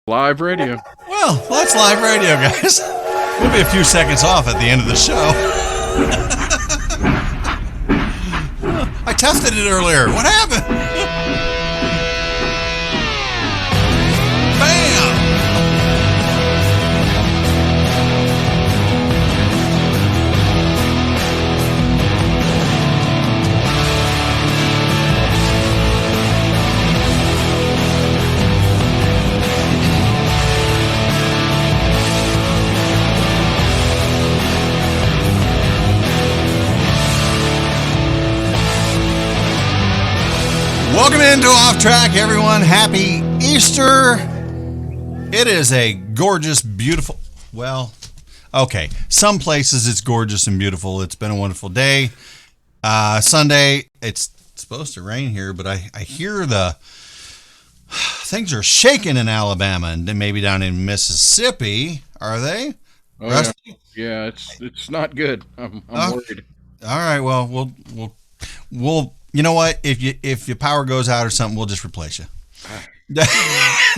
Live radio. Well, that's live radio, guys. We'll be a few seconds off at the end of the show. I tested it earlier. What happened? Bam! Welcome into Off Track, everyone. Happy Easter. It is a gorgeous, beautiful, well, okay. Some places it's gorgeous and beautiful. It's been a wonderful day. Sunday, it's supposed to rain here, but I hear things are shaking in Alabama and then maybe down in Mississippi. Are they? Oh, Rusty? yeah, it's not good. I'm worried. All right, well, we'll you know what? If your power goes out or something, we'll just replace you. No.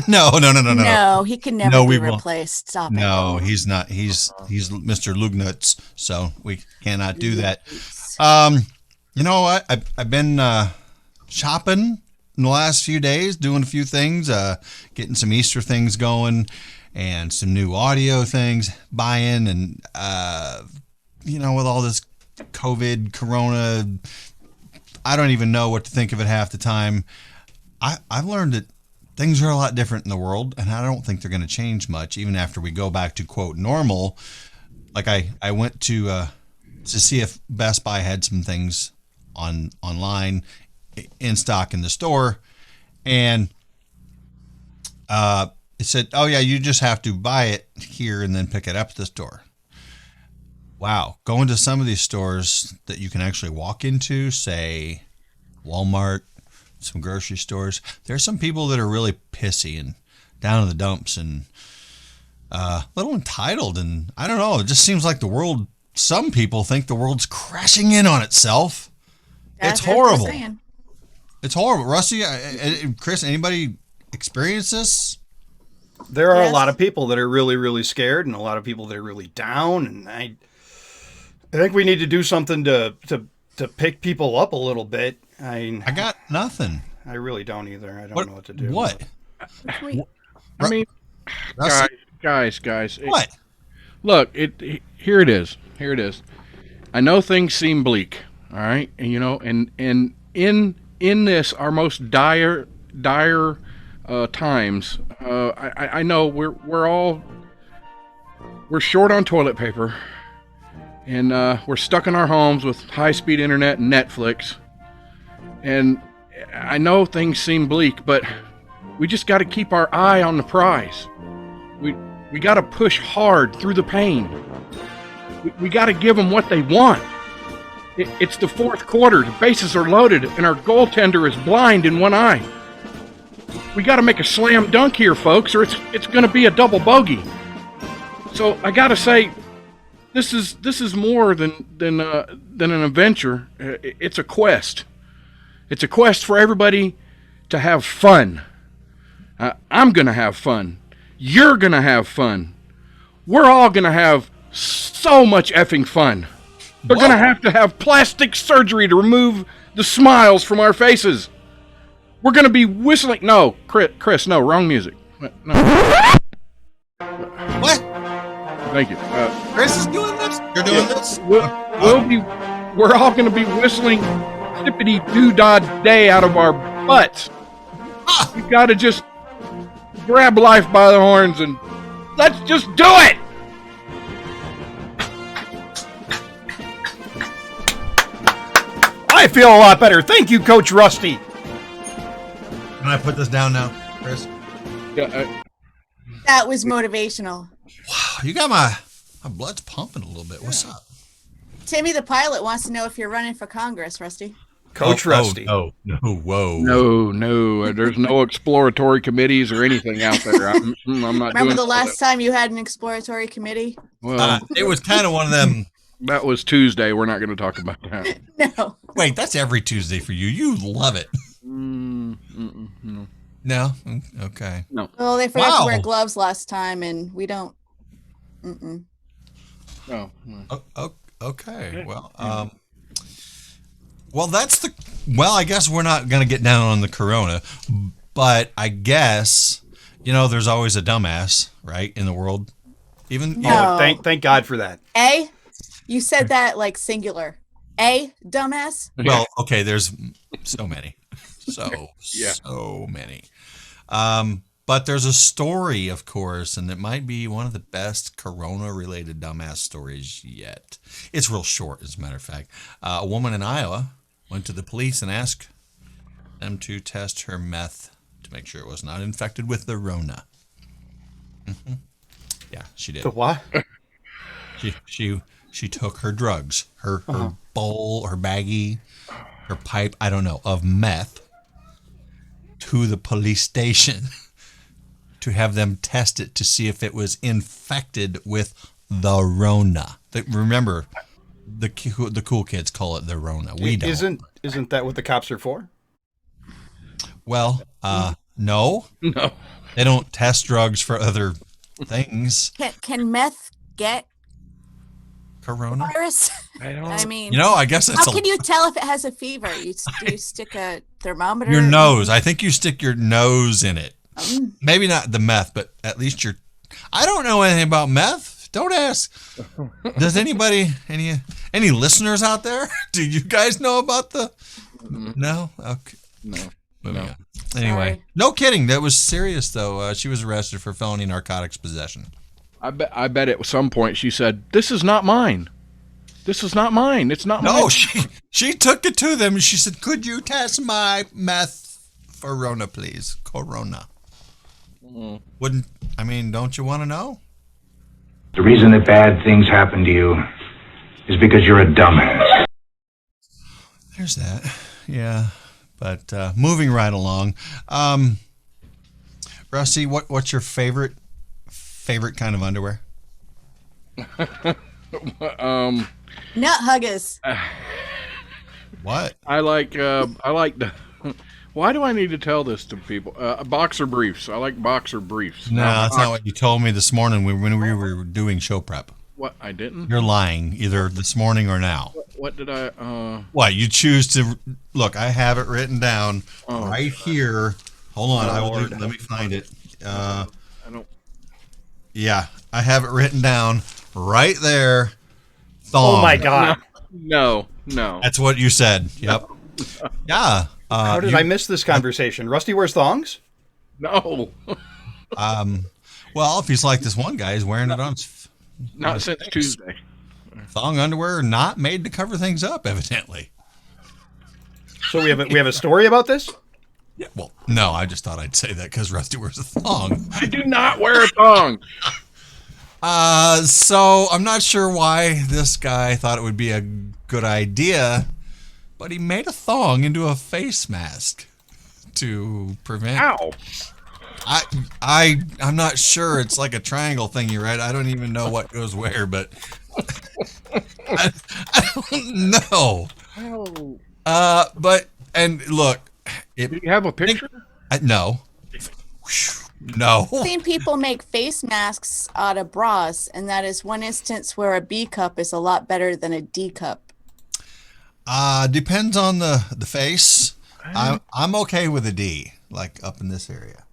No, he can never be replaced. Stop it. No, he's not. He's Mr. Lugnuts, so we cannot do that. You know what? I've been shopping in the last few days, doing a few things, getting some Easter things going, and some new audio things, buying, and with all this COVID, Corona. I don't even know what to think of it half the time. I've learned that things are a lot different in the world, and I don't think they're going to change much, even after we go back to, quote, normal. Like I went to see if Best Buy had some things online in stock in the store, and it said, oh, yeah, you just have to buy it here and then pick it up at the store. Wow. Going to some of these stores that you can actually walk into, say Walmart, some grocery stores, there's some people that are really pissy and down in the dumps and a little entitled. And I don't know, it just seems like some people think the world's crashing in on itself. It's horrible. It's horrible. Rusty, Chris, anybody experience this? There are a lot of people that are really, really scared and a lot of people that are really down. And I think we need to do something to pick people up a little bit. I got nothing. I really don't either. I don't know what to do. What? I mean, guys. What? Look, here it is. Here it is. I know things seem bleak, all right? And and in this, our most dire times, I know we're short on toilet paper. And we're stuck in our homes with high-speed internet and Netflix. And I know things seem bleak, but we just got to keep our eye on the prize. We got to push hard through the pain. We got to give them what they want. It's the fourth quarter. The bases are loaded, and our goaltender is blind in one eye. We got to make a slam dunk here, folks, or it's going to be a double bogey. So I got to say, This is more than an adventure. It's a quest. It's a quest for everybody to have fun. I'm gonna have fun. You're gonna have fun. We're all gonna have so much effing fun. We're gonna have plastic surgery to remove the smiles from our faces. We're gonna be whistling. No, Chris, no, wrong music. No. What? Thank you. Chris is doing this? You're doing this? We're all going to be whistling Tippity-Doo-Dah Day out of our butts. We've got to just grab life by the horns and let's just do it! I feel a lot better. Thank you, Coach Rusty. Can I put this down now, Chris? Yeah. That was motivational. Wow, you got my blood's pumping a little bit. What's up? Timmy the pilot wants to know if you're running for Congress, Rusty. Coach Rusty. No, whoa. No. There's no exploratory committees or anything out there. I'm not. Remember the last time you had an exploratory committee? Well, it was kind of one of them. That was Tuesday. We're not going to talk about that. No. Wait, that's every Tuesday for you. You love it. No. No. Okay. No. Well, they forgot to wear Wow. gloves last time, and we don't. Mm-mm. No. No. Okay. Well, I guess we're not going to get down on the corona, but I guess, there's always a dumbass, right, in the world. Even, No. Thank God for that. You said that like singular. Dumbass? well, okay, there's so many. Yeah. So many. But there's a story, of course, and it might be one of the best corona-related dumbass stories yet. It's real short, as a matter of fact. A woman in Iowa went to the police and asked them to test her meth to make sure it was not infected with the Rona. Mm-hmm. Yeah, she did. The what? She took her drugs, her bowl, her baggie, her pipe, I don't know, of meth to the police station to have them test it to see if it was infected with the Rona. Remember, the cool kids call it the Rona. We don't. Isn't that what the cops are for? Well, no. No. They don't test drugs for other things. Can meth get Corona? virus? I mean, I guess it's how can you tell if it has a fever? Do you stick a thermometer? your nose. I think you stick your nose in it. Maybe not the meth, but at least I don't know anything about meth. Don't ask. Does anybody, any listeners out there? Do you guys know about the? No. Okay. No. Moving on. Anyway, Sorry. no kidding. That was serious though. She was arrested for felony narcotics possession. I bet at some point she said, "This is not mine. This is not mine. It's not mine." No, she took it to them and she said, "Could you test my meth for Rona, please? Corona." Don't you want to know? The reason that bad things happen to you is because you're a dumbass. There's that. Yeah. But moving right along. Rusty, what's your favorite kind of underwear? Nut huggers. What? I like the. Why do I need to tell this to people? Boxer briefs. I like boxer briefs. No, that's not what you told me this morning when we were doing show prep. What? I didn't? You're lying, either this morning or now. What did I? What? You choose to look? I have it written down right here. Hold on, let me find it. I don't. Yeah, I have it written down right there. Thong. Oh my God! No. That's what you said. Yep. Yeah. How did I miss this conversation? Rusty wears thongs? No. Well, if he's like this one guy, he's wearing it on Not since Tuesday. thong underwear, not made to cover things up, evidently. So we have a story about this? Yeah. Well, no, I just thought I'd say that because Rusty wears a thong. I do not wear a thong. So I'm not sure why this guy thought it would be a good idea, but he made a thong into a face mask to prevent. Ow. I'm not sure. It's like a triangle thingy, right? I don't even know what goes where, but I don't know. Ow. And look, Do you have a picture? no. No. I've seen people make face masks out of bras, and that is one instance where a B cup is a lot better than a D cup. Depends on the face. I'm okay with a D, like up in this area,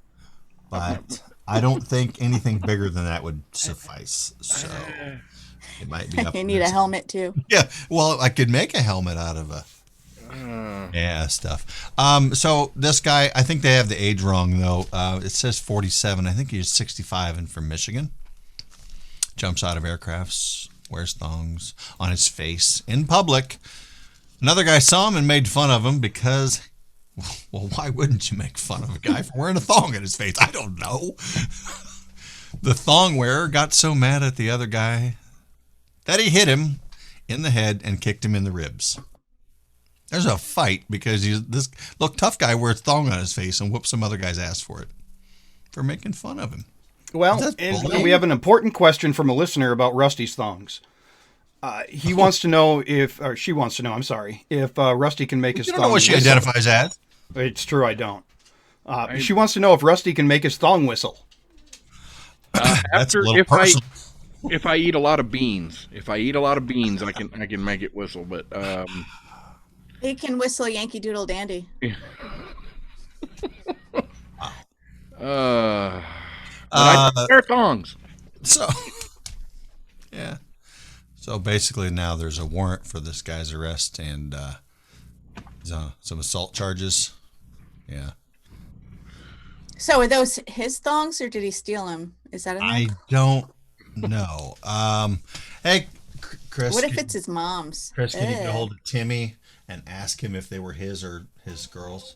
but I don't think anything bigger than that would suffice. So it might be. Up You in need a this- helmet too. Yeah. Well, I could make a helmet out of stuff. So this guy, I think they have the age wrong though. It says 47. I think he's 65 and from Michigan. Jumps out of aircrafts, wears thongs on his face in public. Another guy saw him and made fun of him because, well, why wouldn't you make fun of a guy for wearing a thong in his face? I don't know. The thong wearer got so mad at the other guy that he hit him in the head and kicked him in the ribs. There's a fight because this tough guy wears thong on his face and whoops some other guy's ass for it, for making fun of him. Well, That's and bullying. we have an important question from a listener about Rusty's thongs. He wants to know or she wants to know, I'm sorry, if Rusty can make his You thong. don't know what she whistle. identifies as. It's true, I don't. She wants to know if Rusty can make his thong whistle. That's a After little personal. if I eat a lot of beans, I can make it whistle. But He can whistle Yankee Doodle Dandy. but I wear tongs. So, yeah. So basically, now there's a warrant for this guy's arrest and some assault charges. Yeah. So are those his thongs or did he steal them? Is that in there? I don't know. Hey, Chris. What if it's his mom's? Chris, can you get a Ugh. hold of Timmy and ask him if they were his or his girls?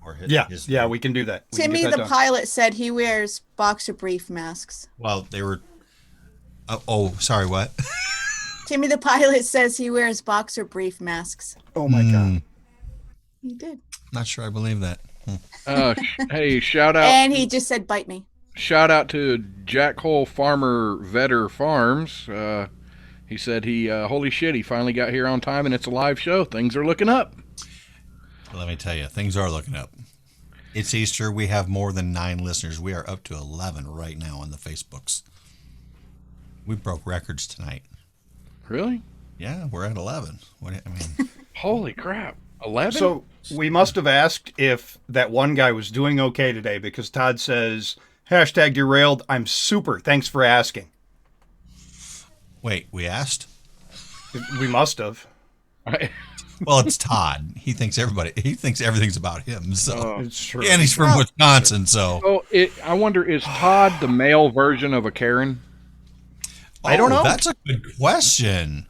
Or his, Yeah, we can do that. We can Timmy get the that done. pilot said he wears boxer brief masks. Well, they were. Sorry, what? Timmy the pilot says he wears boxer brief masks. Oh my god. He did. Not sure I believe that. Hey, shout out And he just said, bite me. to Jack Hole Farmer Vetter Farms. He said holy shit, he finally got here on time and it's a live show. Things are looking up. Let me tell you, things are looking up. It's Easter. We have more than 9 listeners. We are up to 11 right now on the Facebooks. We broke records tonight. Really? Yeah, we're at 11. I mean, Holy crap. 11? So we must have asked if that one guy was doing okay today because Todd says, #derailed. I'm super. Thanks for asking. wait, we asked? We must have. Well, it's Todd. He thinks everything's about him. So, It's true. and he's from Wisconsin. So, I wonder, is Todd the male version of a Karen? I don't know. That's a good question.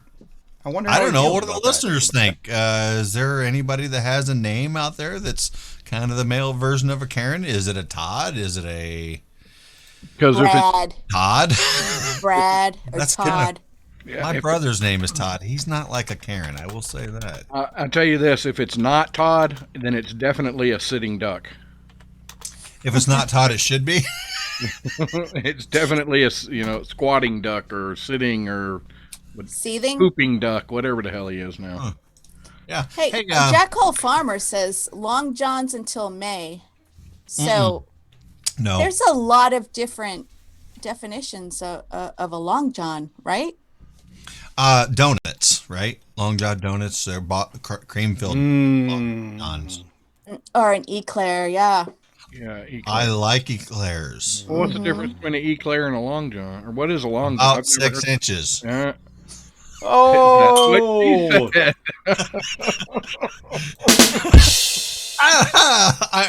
I wonder. I how don't he know. feels What do the about that. listeners think? Is there anybody that has a name out there that's kind of the male version of a Karen? Is it a Todd? Is it a Because if it's Brad. Todd? Brad or That's kinda- Todd. My brother's name is Todd. He's not like a Karen. I will say that. I'll tell you this, if it's not Todd, then it's definitely a sitting duck. If it's not Todd, it should be. It's definitely a squatting duck or sitting or Seething. pooping duck, whatever the hell he is now. Yeah. Hey, Jack Hole Farmer says Long Johns until May. So no. there's a lot of different definitions of a Long John, right? Donuts, right? Long John donuts. They're cream filled Long Johns. Or an eclair, yeah. Yeah. Eclair. I like eclairs. Well, what's the difference between an eclair and a long john? Or what is a long john? About 6 inches. Oh,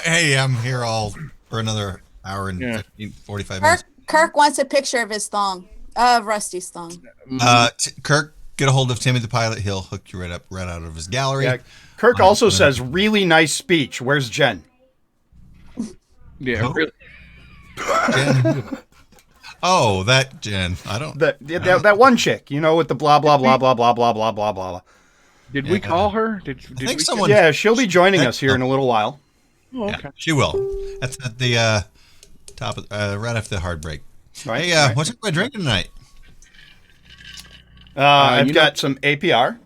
Hey, I'm here all for another hour and 45 minutes. Kirk wants a picture of his thong, of Rusty's thong. Kirk, get a hold of Timmy the pilot. He'll hook you right out of his gallery. yeah. Kirk also says, really nice speech. Where's Jen? Yeah, Oh. really. Jen. Oh, that Jen. I don't. That one chick, with the blah, blah, blah, blah, blah, blah, blah, blah, blah. Did we call her? Did I think we? someone. Yeah, she'll be joining us here in a little while. Oh, Yeah, okay. she will. That's at the top of right after the hard break. Right? Hey, what's everybody drinking tonight? I've got some APR.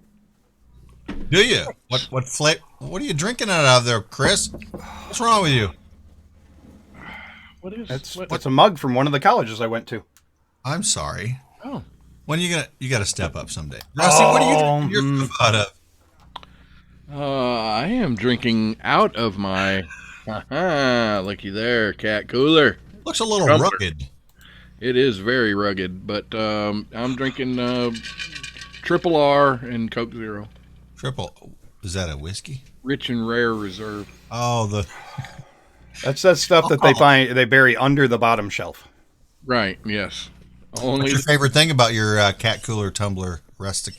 Do you? What flavor? What are you drinking out of there, Chris? What's wrong with you? What is? That's a mug from one of the colleges I went to. I'm sorry. Oh. When you got to step up someday. Rusty, what are you drinking your stuff out of? I am drinking out of my. Looky there, cat cooler. Looks a little Tumbler. rugged. It is very rugged, but I'm drinking Triple R and Coke Zero. Triple. Is that a whiskey? Rich and Rare Reserve. Oh, That's that stuff that they bury under the bottom shelf. Right, yes. what's Only your favorite thing about your cat cooler tumbler, Rusty?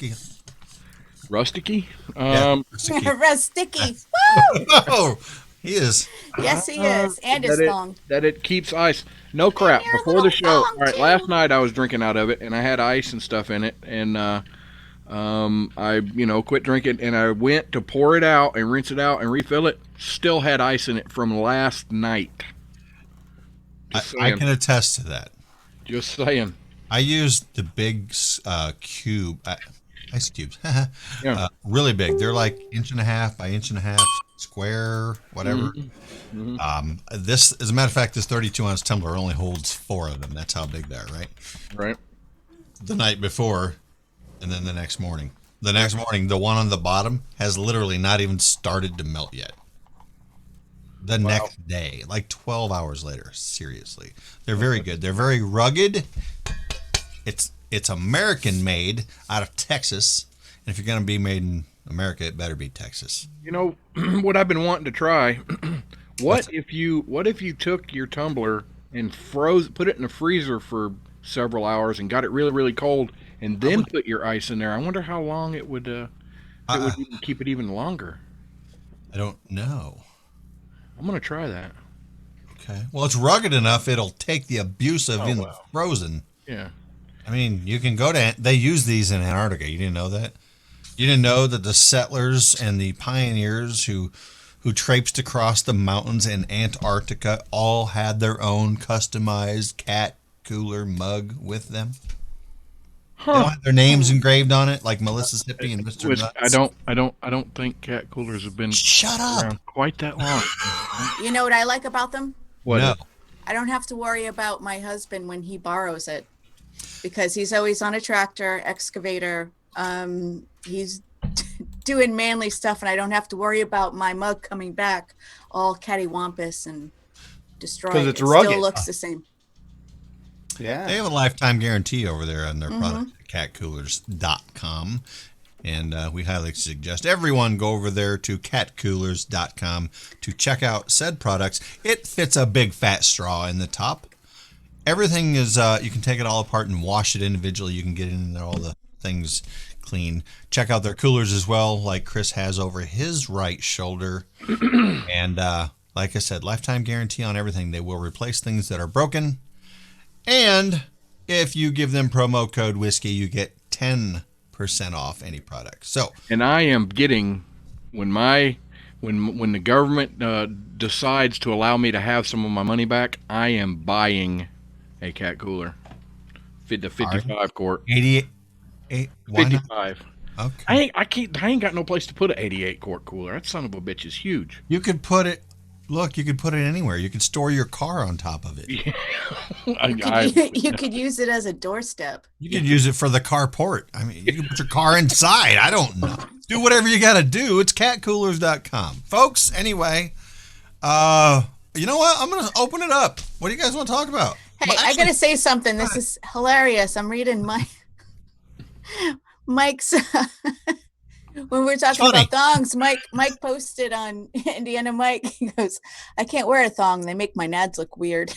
Rusticky? Rusty. Rusticky. Woo! Oh, he is. Yes, he is. And his thong. That it keeps ice. No crap. your Before the little show. thong, All right, too. last night I was drinking out of it, and I had ice and stuff in it, and I quit drinking, and I went to pour it out and rinse it out and refill it. Still had ice in it from last night. Just I saying. can attest to that. Just saying. I used the big cube, ice cubes. Yeah. Really big. They're like 1.5 inches by 1.5 inches. square, whatever. This, as a matter of fact, this 32-ounce tumbler only holds 4 of them. That's how big they are, right? Right. The night before, and then the next morning. The next morning, the one on the bottom has literally not even started to melt yet. The next day, like 12 hours later. Seriously, they're very good. They're very rugged. It's American made out of Texas, and if you're going to be made in America, it better be Texas. You know what I've been wanting to try? What if you took your tumbler and put it in the freezer for several hours and got it really, really cold, and then put your ice in there? I wonder how long it would even keep it even longer. I don't know. I'm gonna try that. Okay. Well, it's rugged enough; it'll take the abuse of in the frozen. Yeah. I mean, you can go to. They use these in Antarctica. You didn't know that? You didn't know that the settlers and the pioneers who traipsed across the mountains in Antarctica all had their own customized cat cooler mug with them? They don't have their names engraved on it, like Melissa's Hippie and Mr. Which Nuts. I don't think cat coolers have been Shut up. around quite that long. You know what I like about them? What? No. I don't have to worry about my husband when he borrows it, because he's always on a tractor, excavator. He's doing manly stuff, and I don't have to worry about my mug coming back all cattywampus and destroyed. 'Cause it's it rugged. still looks the same. Yeah. They have a lifetime guarantee over there on their product at catcoolers.com. And we highly suggest everyone go over there to catcoolers.com to check out said products. It fits a big fat straw in the top. Everything is, you can take it all apart and wash it individually. You can get in there, all the things clean. Check out their coolers as well, like Chris has over his right shoulder. And like I said, lifetime guarantee on everything. They will replace things that are broken. And if you give them promo code whiskey, you get 10% off any product. So, And I am getting when the government decides to allow me to have some of my money back, I am buying a cat cooler. The 55 quart. 88. Why not? 55. Okay. I ain't got no place to put an 88 quart cooler. That son of a bitch is huge. You could put it. Look, you could put it anywhere. You could store your car on top of it. You could use it as a doorstep. You could use it for the carport. I mean, you can put your car inside. I don't know. Do whatever you got to do. It's catcoolers.com. Folks, anyway, you know what? I'm going to open it up. What do you guys want to talk about? Hey, I gotta say something. This is hilarious. I'm reading Mike's when we were talking about thongs. Mike posted on Indiana Mike. He goes, "I can't wear a thong. They make my nads look weird."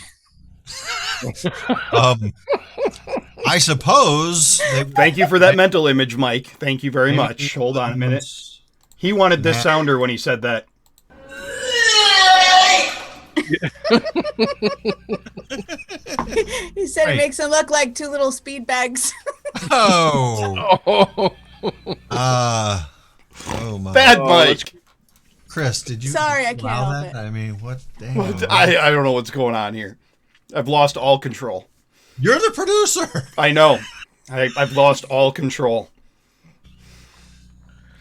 I suppose. Thank you for that mental image, Mike. Thank you very much. Hold on a minute. He wanted this sounder when he said that. He said it makes them look like two little speed bags. Oh my. Bad Mike. Chris, did you? Sorry, I can't allow help that? it. I mean, what? Damn. I don't know what's going on here. I've lost all control. You're the producer. I know. I've lost all control.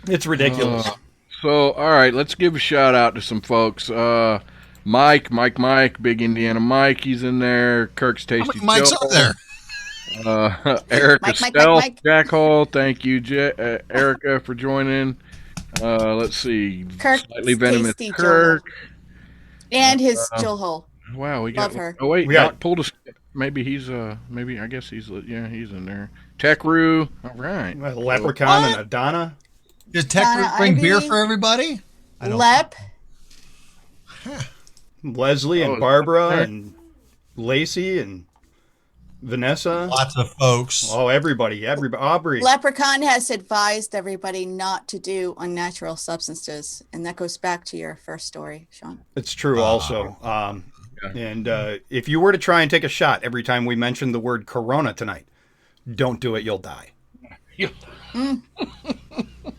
It's ridiculous. So, all right, let's give a shout out to some folks. Mike, Big Indiana Mike, he's in there. Kirk's Tasty Mike's Joe. up there. Erica Mike, Stealth, Mike. Jack Hall, thank you, Erica, for joining. Let's see, Kirk, Slightly Venomous Tasty Kirk. And his Jill hole. Wow, we got. Love her. Oh wait, We got- Doc pulled us. Maybe he's maybe I guess he's in there. Techroo, all right. A leprechaun and a Donna. Did Tech Donna bring beer Ivy. for everybody? I don't- Lep. Leslie and Oh, Barbara okay. and Lacey and Vanessa. Lots of folks. Oh, everybody. Aubrey. Leprechaun has advised everybody not to do unnatural substances, and that goes back to your first story, Sean. It's true also. And if you were to try and take a shot every time we mention the word Corona tonight, don't do it. You'll die.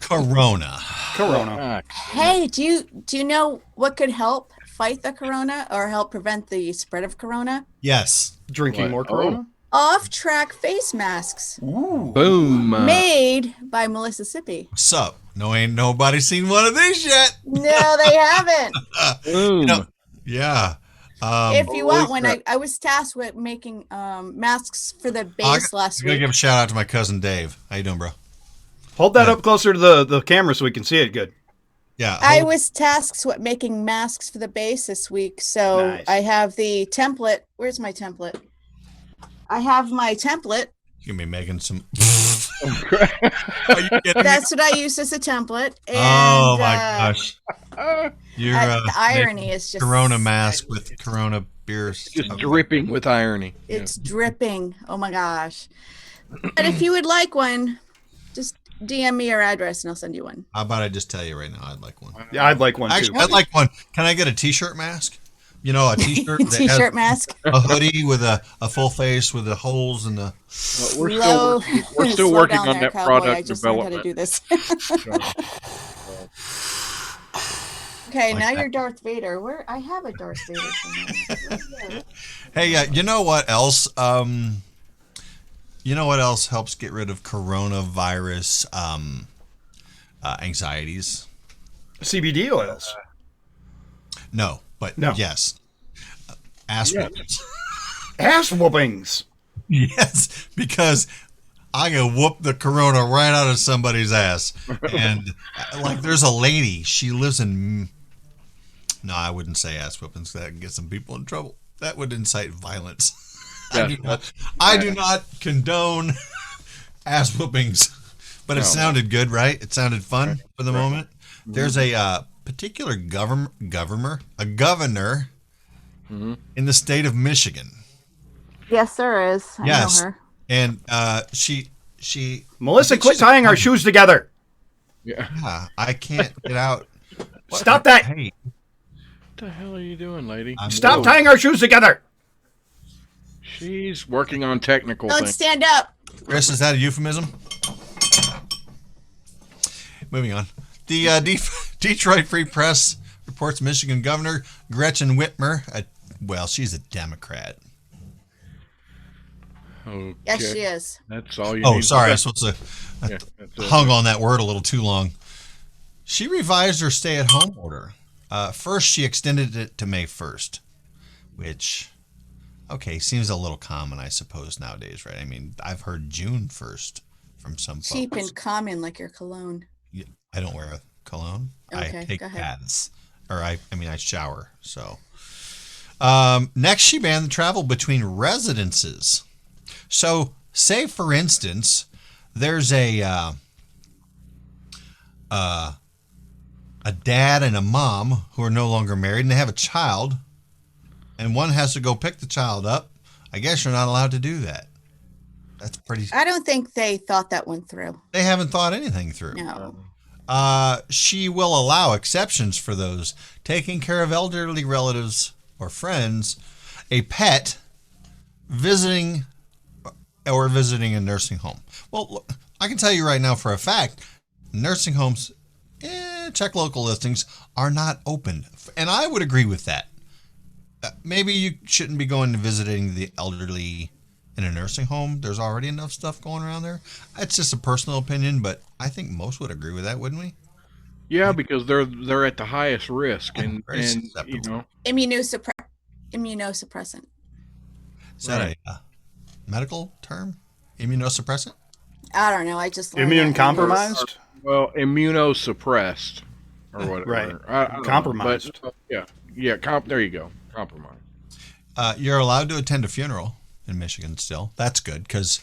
Corona. Corona. Hey, do you know what could help fight the corona or help prevent the spread of corona? Yes. Drinking What? more Corona? off-track face masks Boom. made by Melissa Sippy. What's up? No, ain't nobody seen one of these yet. No, they haven't. Boom. Yeah. If you want one, crap. I was tasked with making masks for the I base last gotta week. give a shout out to my cousin Dave. How you doing, bro? Hold that up closer to the camera so we can see it good. Yeah. I was tasked with making masks for the base this week. So Nice. I have the template. Where's my template? I have my template. You're gonna be making some. Are you kidding me? That's what I use as a template. And, Oh my gosh. You're the irony making is just Corona mask with Corona beers. Just dripping with irony. It's dripping. Oh my gosh. But if you would like one, just DM me your address and I'll send you one. How about I just tell you right now? I'd like one. Yeah, I'd like one too. Actually, I'd like one. Can I get a T-shirt mask? You know, a T-shirt that T-shirt has mask. a hoodie with a full face with the holes in the. Well, we're still Slow working down on there, that cowboy. I product just learned how to development. do this. Okay, Like now that. you're Darth Vader. Where I have a Darth Vader somewhere. Hey, you know what else? You know what else helps get rid of coronavirus anxieties? CBD oils. No, but No. yes. Ass Yes. whoopings. Ass whoopings. Yes, because I can whoop the corona right out of somebody's ass. And like, there's a lady. She lives in. No, I wouldn't say ass whoopings. That can get some people in trouble. That would incite violence. I do not condone ass whoopings. But it sounded good, right? It sounded fun for the moment. There's a particular governor in the state of Michigan. Yes, there is. I Yes. know her. And she Melissa, quit tying our shoes together. Yeah, I can't get out. Stop that. Hey, What the hell are you doing, lady? Stop tying our shoes together. She's working on technical Don't things. stand up. Chris, is that a euphemism? Moving on. The Detroit Free Press reports Michigan Governor Gretchen Whitmer, she's a Democrat. Okay. Yes, she is. That's all you Oh, need. sorry, I was supposed to Yeah, that's it. hung on that word a little too long. She revised her stay-at-home order. First, she extended it to May 1st, which, okay, seems a little common, I suppose, nowadays, right? I mean, I've heard June 1st from some Cheap folks. and common like your cologne. Yeah, I don't wear a cologne. Okay, I take go ahead. baths, or I shower. So, next, she banned the travel between residences. So, say for instance, there's a dad and a mom who are no longer married, and they have a child, and one has to go pick the child up. I guess you're not allowed to do that. That's pretty. I don't think they thought that one through. They haven't thought anything through. No. She will allow exceptions for those taking care of elderly relatives or friends, a pet, visiting a nursing home. Well, look, I can tell you right now for a fact, nursing homes, check local listings, are not open. And I would agree with that. Maybe you shouldn't be going to visiting the elderly in a nursing home. There's already enough stuff going around there. It's just a personal opinion, but I think most would agree with that, wouldn't we? Yeah, because they're at the highest risk, and Very you susceptible. know, Immunosuppressant. Is that a medical term? Immunosuppressant? I don't know. I just learned Immune that. compromised. well, immunosuppressed or whatever. Right. I don't know, Compromised. but, yeah. There you go. Compromise. You're allowed to attend a funeral in Michigan still. That's good because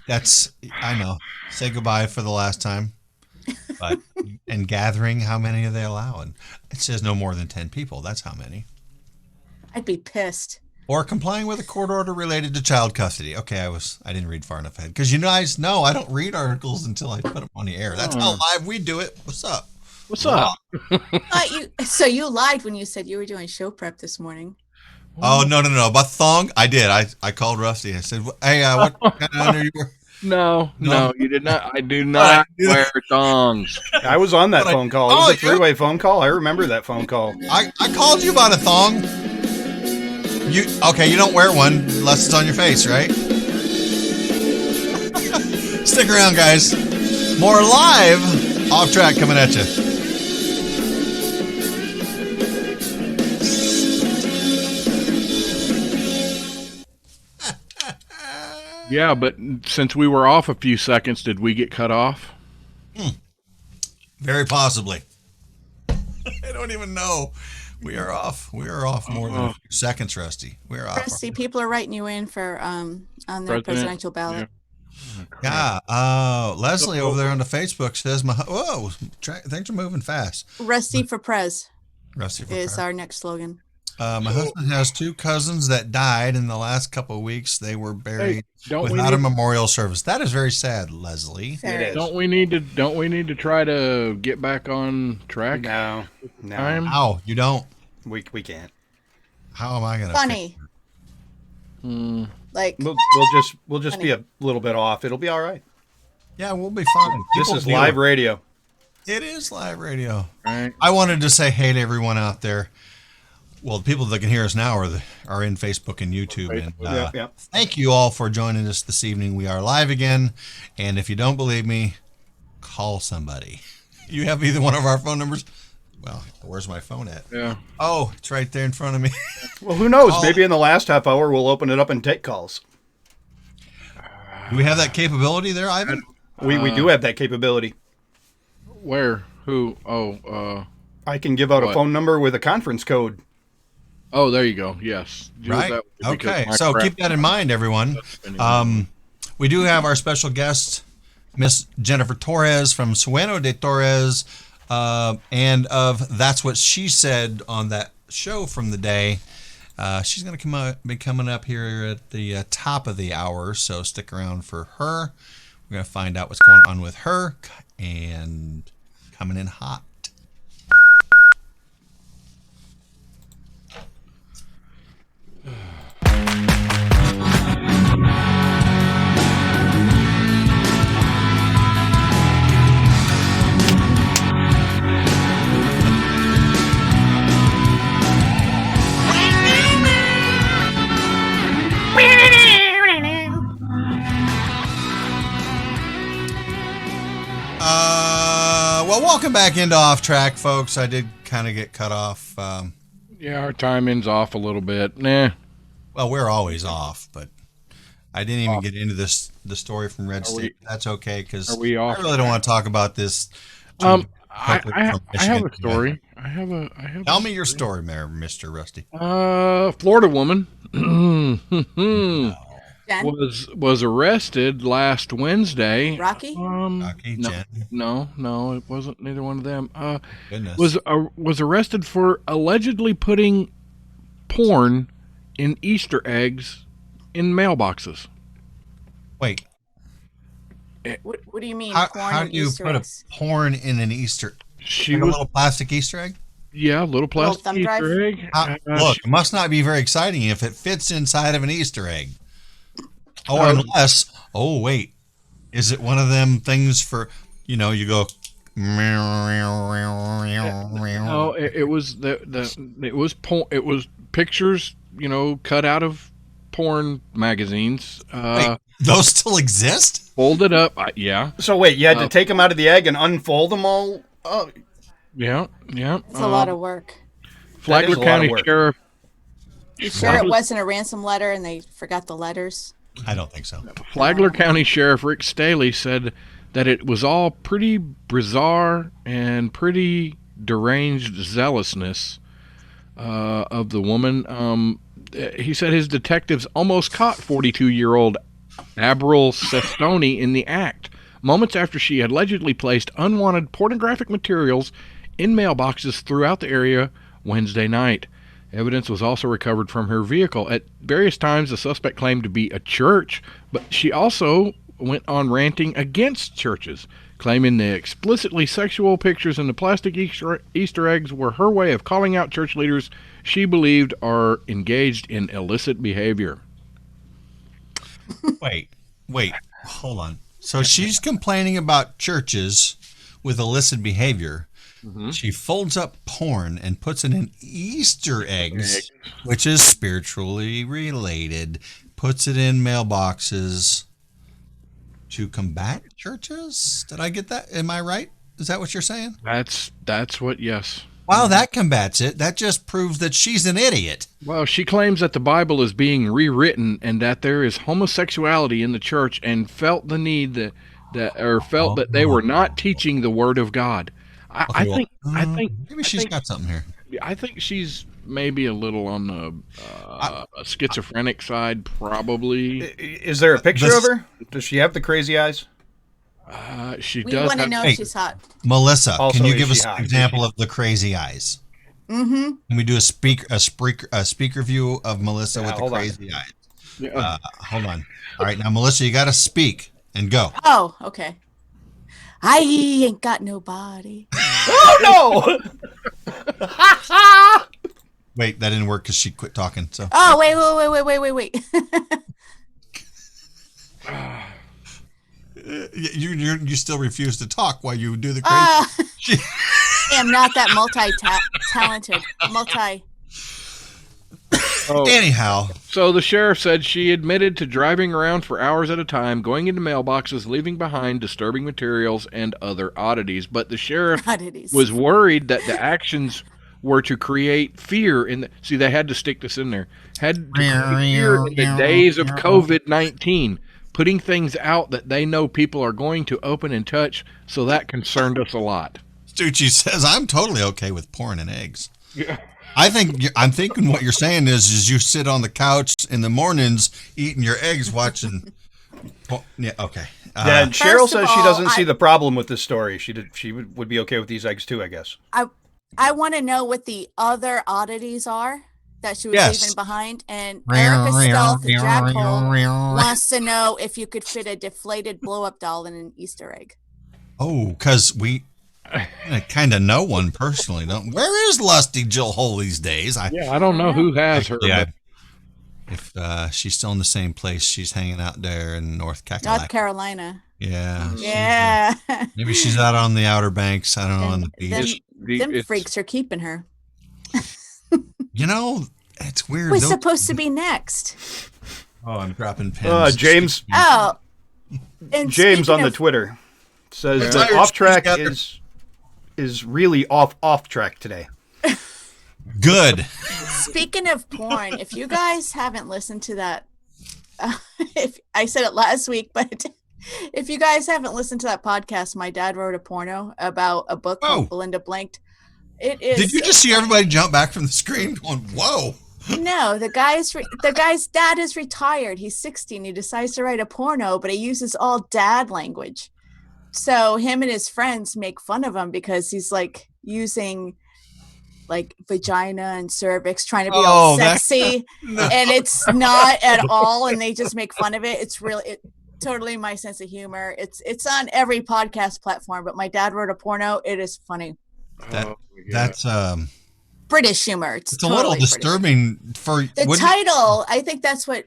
I know. Say goodbye for the last time. But and gathering, how many are they allowing? It says no more than 10 people. That's how many. I'd be pissed. Or complying with a court order related to child custody. Okay, I didn't read far enough ahead because you guys know I don't read articles until I put them on the air. That's how live we do it. What's up? What's up? So you lied when you said you were doing show prep this morning. Oh no! About thong, I did. I called Rusty. I said, "Hey, what kind of under you were?" No, No. you did not. I do not wear thongs. I was on that But phone call. It was a three-way phone call. I remember that phone call. I called you about a thong. You don't wear one unless it's on your face, right? Stick around, guys. More live Off Track coming at you. Yeah, but since we were off a few seconds, did we get cut off? Very possibly. I don't even know. We are off. We are off more than a few seconds, Rusty. We're off. Rusty, people are writing you in for on their presidential ballot. Yeah. Leslie over there on the Facebook says, things are moving fast. Rusty for Prez Rusty for is our next slogan. My husband has 2 cousins that died in the last couple of weeks. They were buried without a memorial service. That is very sad, Leslie. It is. Don't we need to try to get back on track? No. How? You don't? We can't. How am I going to? Funny. Like We'll just be a little bit off. It'll be all right. Yeah, we'll be fine. This is live radio. It is live radio. Right. I wanted to say hey to everyone out there. Well, the people that can hear us now are in Facebook and YouTube. And thank you all for joining us this evening. We are live again. And if you don't believe me, call somebody. You have either one of our phone numbers. Well, where's my phone at? Yeah. Oh, it's right there in front of me. Well, who knows? Maybe in the last half hour, we'll open it up and take calls. Do we have that capability there, Ivan? We do have that capability. Where? Who? Oh, I can give out a What? phone number with a conference code. oh, there you go. Yes. Do Right. that because Okay. my So crap- keep that in mind, everyone. We do have our special guest, Miss Jennifer Torres from Sueno de Torres, and of That's What She Said on that show from the day. She's going to be coming up here at the top of the hour, so stick around for her. We're going to find out what's going on with her and coming in hot. Well, welcome back into Off Track, folks. I did kind of get cut off. Yeah, our timing's off a little bit. Nah. Well, we're always off, but I didn't even get into the story from Red State. That's okay, because Are we off? I really don't want to talk about this. I Hopefully from have a Michigan. story. I have Tell me your story, Mayor, Mr. Rusty. Florida woman Jen, was arrested last Wednesday. Rocky. Rocky, No, Jen. no, it wasn't neither one of them. Goodness. Was arrested for allegedly putting porn in Easter eggs in mailboxes. Wait, What do you mean? how corn do and you Easter put eggs? a porn in an Easter? She Like a was, little plastic Easter egg? yeah, little plastic thumb drive? Easter egg. Look, it must not be very exciting if it fits inside of an Easter egg. Or unless, oh wait, is it one of them things for, you go. No, it was it was pictures, cut out of porn magazines, Wait, those still exist? folded up. Yeah, So wait, you had to take them out of the egg and unfold them all? Oh, yeah. It's a lot of work. That is Flagler a lot of County work. Sheriff. You sure it wasn't a ransom letter and they forgot the letters? I don't think so. Flagler County Sheriff Rick Staley said that it was all pretty bizarre and pretty deranged zealousness of the woman. He said his detectives almost caught 42-year-old Abril Sestoni in the act, moments after she had allegedly placed unwanted pornographic materials in mailboxes throughout the area Wednesday night. Evidence was also recovered from her vehicle. At various times, the suspect claimed to be a church, but she also went on ranting against churches, claiming the explicitly sexual pictures in the plastic Easter eggs were her way of calling out church leaders she believed are engaged in illicit behavior. Wait, hold on. So she's complaining about churches with illicit behavior, She folds up porn and puts it in Easter eggs, which is spiritually related. Puts it in mailboxes to combat churches. Did I get that? Am I right? Is that what you're saying? That's what. Yes. Wow, that combats it. That just proves that she's an idiot. Well, she claims that the Bible is being rewritten and that there is homosexuality in the church, and felt the need that they were not teaching the Word of God. I think maybe she's got something here. I think she's maybe a little on the schizophrenic side, probably. Is there a picture of her? Does she have the crazy eyes? She We does. want to know if she's hot. Melissa, Also, can you is give she us hot? an example of the crazy eyes? Mm-hmm. Can we do a speaker view of Melissa with the hold on. crazy eyes? Yeah. Hold on. All right, now Melissa, you got to speak and go. Oh, okay. I ain't got no body. Oh no! Wait, that didn't work because she quit talking. So Oh, wait. you still refuse to talk while you do the crazy. I am not that talented. Anyhow, So the sheriff said she admitted to driving around for hours at a time, going into mailboxes, leaving behind disturbing materials and other oddities. But the sheriff Oddities. was worried that the actions were to create fear in the. See, they had to stick this in there. Had to create fear in the days of COVID-19, putting things out that they know people are going to open and touch. So that concerned us a lot. Stucci says I'm totally okay with porn and eggs. Yeah. I'm thinking what you're saying is you sit on the couch in the mornings eating your eggs, watching. Yeah, okay. Yeah, and Cheryl First of says she all, doesn't see the problem with this story. She would be okay with these eggs too, I guess. I want to know what the other oddities are that she was leaving behind. And Meow, Erica meow, Stealth, the meow, jackhole, meow. wants to know if you could fit a deflated blow-up doll in an Easter egg. Oh, because I kind of know one personally. Where is Lusty Jill Hole these days? I don't know who has her. Yeah. but- If she's still in the same place, she's hanging out there in North North Carolina. Yeah. Yeah. Maybe she's out on the Outer Banks. I don't know, on the beach. Them freaks are keeping her. You know, it's weird. Who's supposed to be next? Oh, I'm dropping pins. James Oh. And James on speaking the of- Twitter says Yeah. that off track is really off track today. Good. Speaking of porn, if you guys haven't listened to that, if I said it last week, but if you guys haven't listened to that podcast, my dad wrote a porno about a book called Belinda Blinked. It is. Did you just see everybody jump back from the screen going, whoa? No, the guy's dad is retired. He's 60 and he decides to write a porno, but he uses all dad language. So him and his friends make fun of him because he's like using like vagina and cervix, trying to be all sexy, and it's not at all. And they just make fun of it. It's really totally my sense of humor. It's on every podcast platform. But my dad wrote a porno. It is funny. That's British humor. It's a totally little disturbing for the title. I think that's why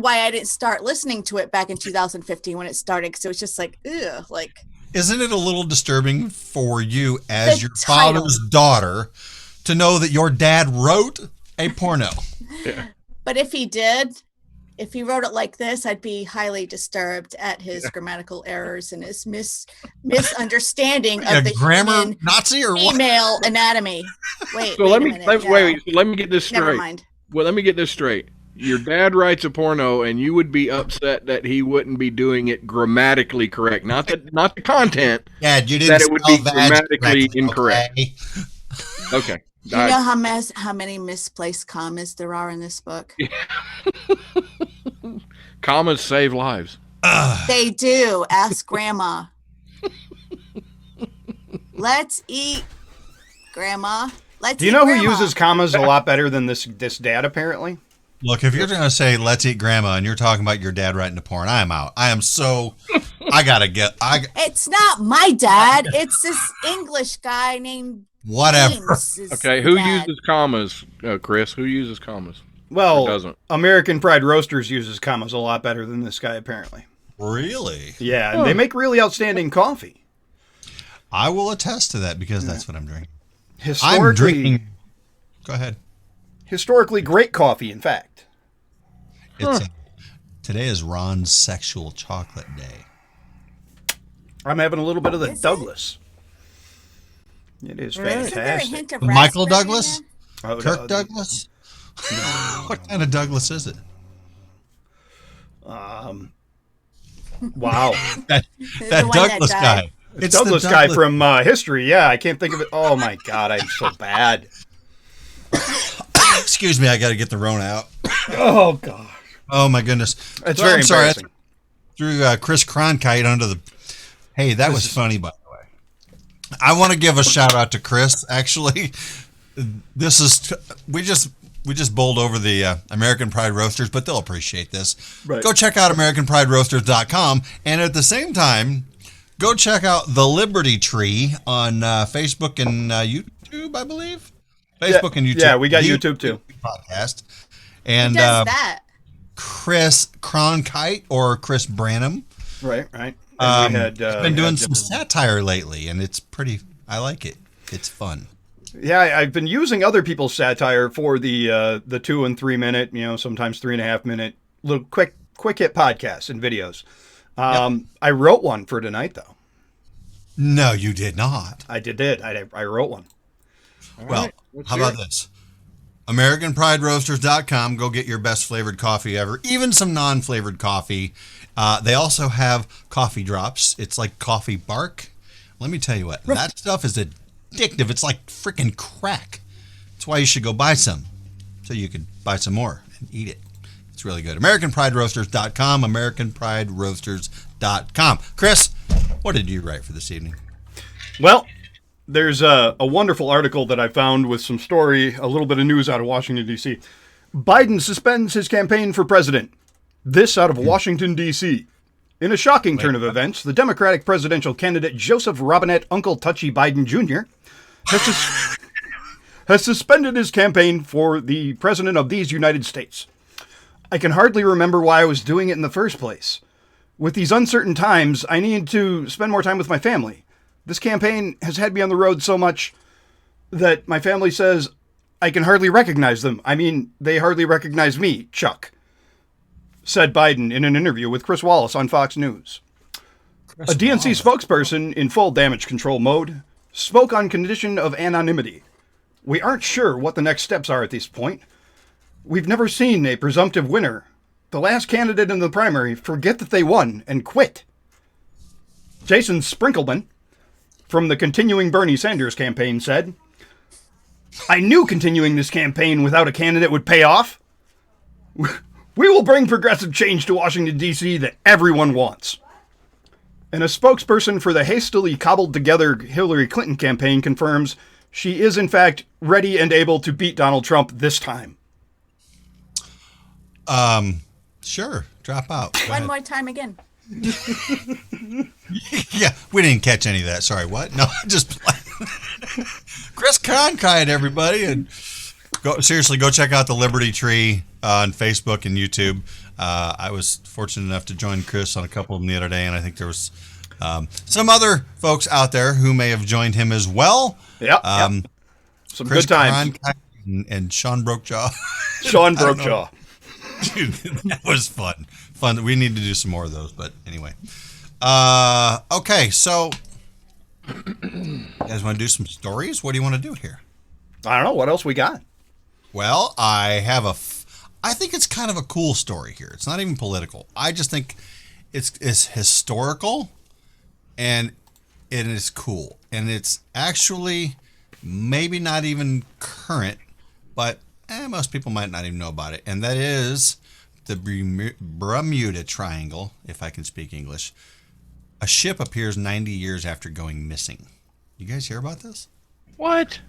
I didn't start listening to it back in 2015 when it started, because it was just like, ugh, like. Isn't it a little disturbing for you as your title. father's daughter to know that your dad wrote a porno? Yeah. But if he wrote it like this, I'd be highly disturbed at his grammatical errors and his misunderstanding of the grammar human Nazi or what? female anatomy. Wait, So wait let a me minute. let me get this straight. Never mind. Well, let me get this straight. Your dad writes a porno, and you would be upset that he wouldn't be doing it grammatically correct, not the content. Yeah, you didn't That it would be spell vag grammatically correctly, incorrect. okay? Okay. You know how many misplaced commas there are in this book? Commas save lives. They do. Ask Grandma. Let's eat, Grandma. Do you know who uses commas a lot better than this dad, apparently? Look, if you're going to say, let's eat grandma, and you're talking about your dad writing the porn, I'm out. I am so, I got to get, It's not my dad. It's this English guy named whatever. James' Okay, who dad. uses commas, Chris? Who uses commas? Well, doesn't. American Pride Roasters uses commas a lot better than this guy, apparently. Really? Yeah, and they make really outstanding coffee. I will attest to that because that's what I'm drinking. I'm Historically, drinking. Go ahead. historically great coffee, in fact. It's today is Ron's sexual chocolate day. I'm having a little bit of the Is it? Douglas. It is Isn't there a fantastic. hint of Michael raspberry in Douglas? there? Oh, Kirk Douglas? What kind of Douglas is it? Wow. That The one Douglas that guy. died. It's Douglas the guy from history. Yeah, I can't think of it. Oh my God, I'm so bad. Excuse me, I got to get the Rona out. Oh God, Oh my goodness. it's So, very I'm sorry, I embarrassing. threw Chris Cronkite under the. Hey, that was funny, by the way. I want to give a shout out to Chris. Actually, this is we just bowled over the American Pride Roasters, but they'll appreciate this. Right. Go check out AmericanPrideRoasters.com, and at the same time, go check out the Liberty Tree on Facebook and YouTube, I believe. Facebook and YouTube. Yeah, we got The YouTube too. Podcast. Who And does that? Chris Cronkite or Chris Branham. Right. And He's been we doing had some satire lately, and it's pretty. I like it. It's fun. Yeah, I've been using other people's satire for the 2 and 3 minute, sometimes 3.5 minute little quick hit podcasts and videos. I wrote one for tonight though. No, you did not. I did. I wrote one. Well, right, let's how hear about it. this? AmericanPrideRoasters.com. Go get your best flavored coffee ever, even some non-flavored coffee. They also have coffee drops. It's like coffee bark. Let me tell you what, that stuff is addictive. It's like freaking crack. That's why you should go buy some, so you can buy some more and eat it. It's really good. AmericanPrideRoasters.com. AmericanPrideRoasters.com. Chris, what did you write for this evening? Well, there's a wonderful article that I found with some story, a little bit of news out of Washington, D.C. Biden suspends his campaign for president. This out of Washington, D.C. In a shocking turn of events, the Democratic presidential candidate Joseph Robinette Uncle Touchy Biden Jr. has suspended his campaign for the president of these United States. I can hardly remember why I was doing it in the first place. With these uncertain times, I need to spend more time with my family. This campaign has had me on the road so much that my family says I can hardly recognize them. I mean, they hardly recognize me, Chuck, said Biden in an interview with Chris Wallace on Fox News. A DNC spokesperson in full damage control mode spoke on condition of anonymity. We aren't sure what the next steps are at this point. We've never seen a presumptive winner. The last candidate in the primary forget that they won and quit. Jason Sprinkleman from the Continuing Bernie Sanders campaign said, I knew continuing this campaign without a candidate would pay off. We will bring progressive change to Washington, D.C. that everyone wants. And a spokesperson for the hastily cobbled together Hillary Clinton campaign confirms she is in fact ready and able to beat Donald Trump this time. Sure. Drop out. Go One ahead. more time again. Yeah, we didn't catch any of that. Sorry, what? No, just Chris Cronkite, everybody, and go check out the Liberty Tree on Facebook and YouTube. I was fortunate enough to join Chris on a couple of them the other day, and I think there was some other folks out there who may have joined him as well. Yep. Some Chris good times. Cronkite and Sean Brokejaw. Sean Brokejaw. Dude, that was fun. We need to do some more of those, but anyway. Okay, so you guys want to do some stories? What do you want to do here? I don't know. What else we got? Well, I think it's kind of a cool story here. It's not even political. I just think it's historical and it is cool. And it's actually maybe not even current, but most people might not even know about it. And that is the Bermuda Triangle, if I can speak English. A ship appears 90 years after going missing. You guys hear about this? What?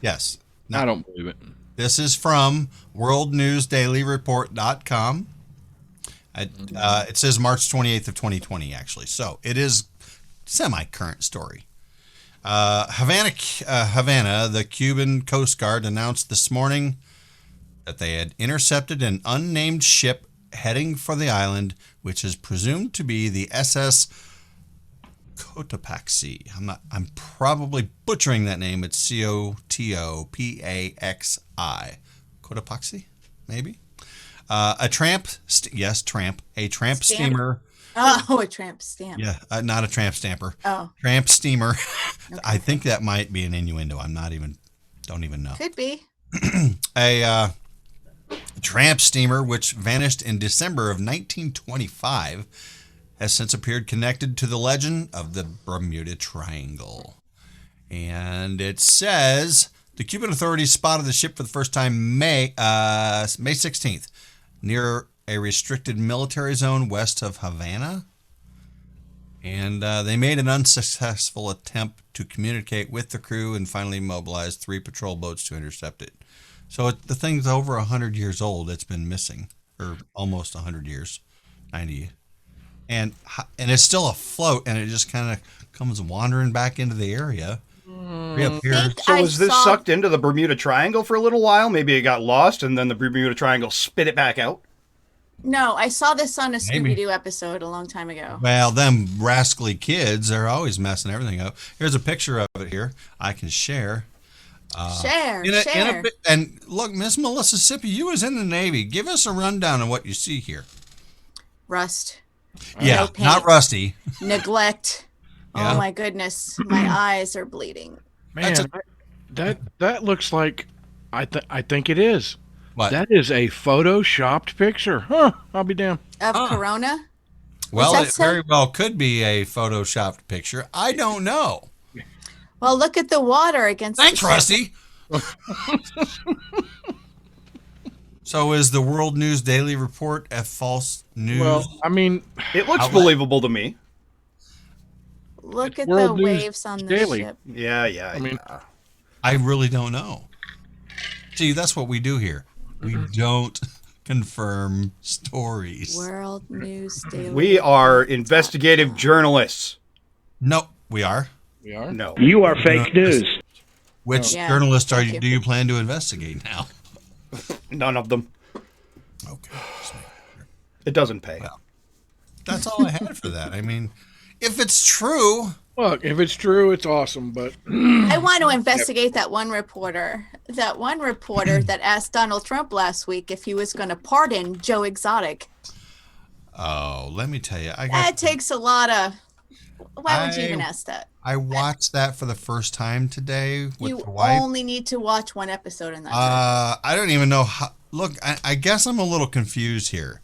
Yes. I don't believe it. This is from worldnewsdailyreport.com. It says March 28th of 2020, actually. So it is semi-current story. Havana, the Cuban Coast Guard announced this morning that they had intercepted an unnamed ship heading for the island, which is presumed to be the SS Cotopaxi. I'm probably butchering that name. It's Cotopaxi. Cotopaxi, maybe. A tramp. Yes, tramp. A tramp Stamp? steamer. Oh, a tramp stamp. Yeah, not a tramp stamper. Oh, Tramp steamer. Okay. I think that might be an innuendo. Don't even know. could be. A tramp steamer, which vanished in December of 1925, has since appeared connected to the legend of the Bermuda Triangle. And it says the Cuban authorities spotted the ship for the first time May 16th near a restricted military zone west of Havana. And they made an unsuccessful attempt to communicate with the crew and finally mobilized 3 patrol boats to intercept it. So the thing's over 100 years old. It's been missing, or almost 100 years, 90. And it's still afloat, and it just kind of comes wandering back into the area. Reappears. So was this sucked into the Bermuda Triangle for a little while? Maybe it got lost, and then the Bermuda Triangle spit it back out? No, I saw this on a Maybe. Scooby-Doo episode a long time ago. Well, them rascally kids are always messing everything up. Here's a picture of it here. I can share. Share. And look, Miss Melissa Sippy, you was in the Navy. Give us a rundown of what you see here. Rust. Yeah, No paint. not rusty. Neglect. Yeah. Oh my goodness. My eyes are bleeding. Man, that looks like I think it is. What? That is a photoshopped picture. Huh, I'll be damned. Of Corona? Well, that it so? very well could be a photoshopped picture. I don't know. Well, look at the water against Thanks, the Rusty. So is the World News Daily Report a false news? Well, I mean, It looks Outlet. believable to me. Look at World the News waves on the Daily. ship. Yeah. I mean, I really don't know. See, that's what we do here. We don't confirm stories. World News Daily. We are investigative journalists. No, we are. we are. No. You are fake news. Which Yeah, journalists thank you. do you plan to investigate now? None of them. Okay. It doesn't pay. Well. That's all I had for that. I mean, if it's true, Look, if it's true, it's awesome. But I want to investigate that one reporter. That one reporter that asked Donald Trump last week if he was going to pardon Joe Exotic. oh, let me tell you, That takes a lot of. Why would you even ask that? I watched that for the first time today with You the wife. only need to watch one episode in that. I don't even know how. Look, I guess I'm a little confused here.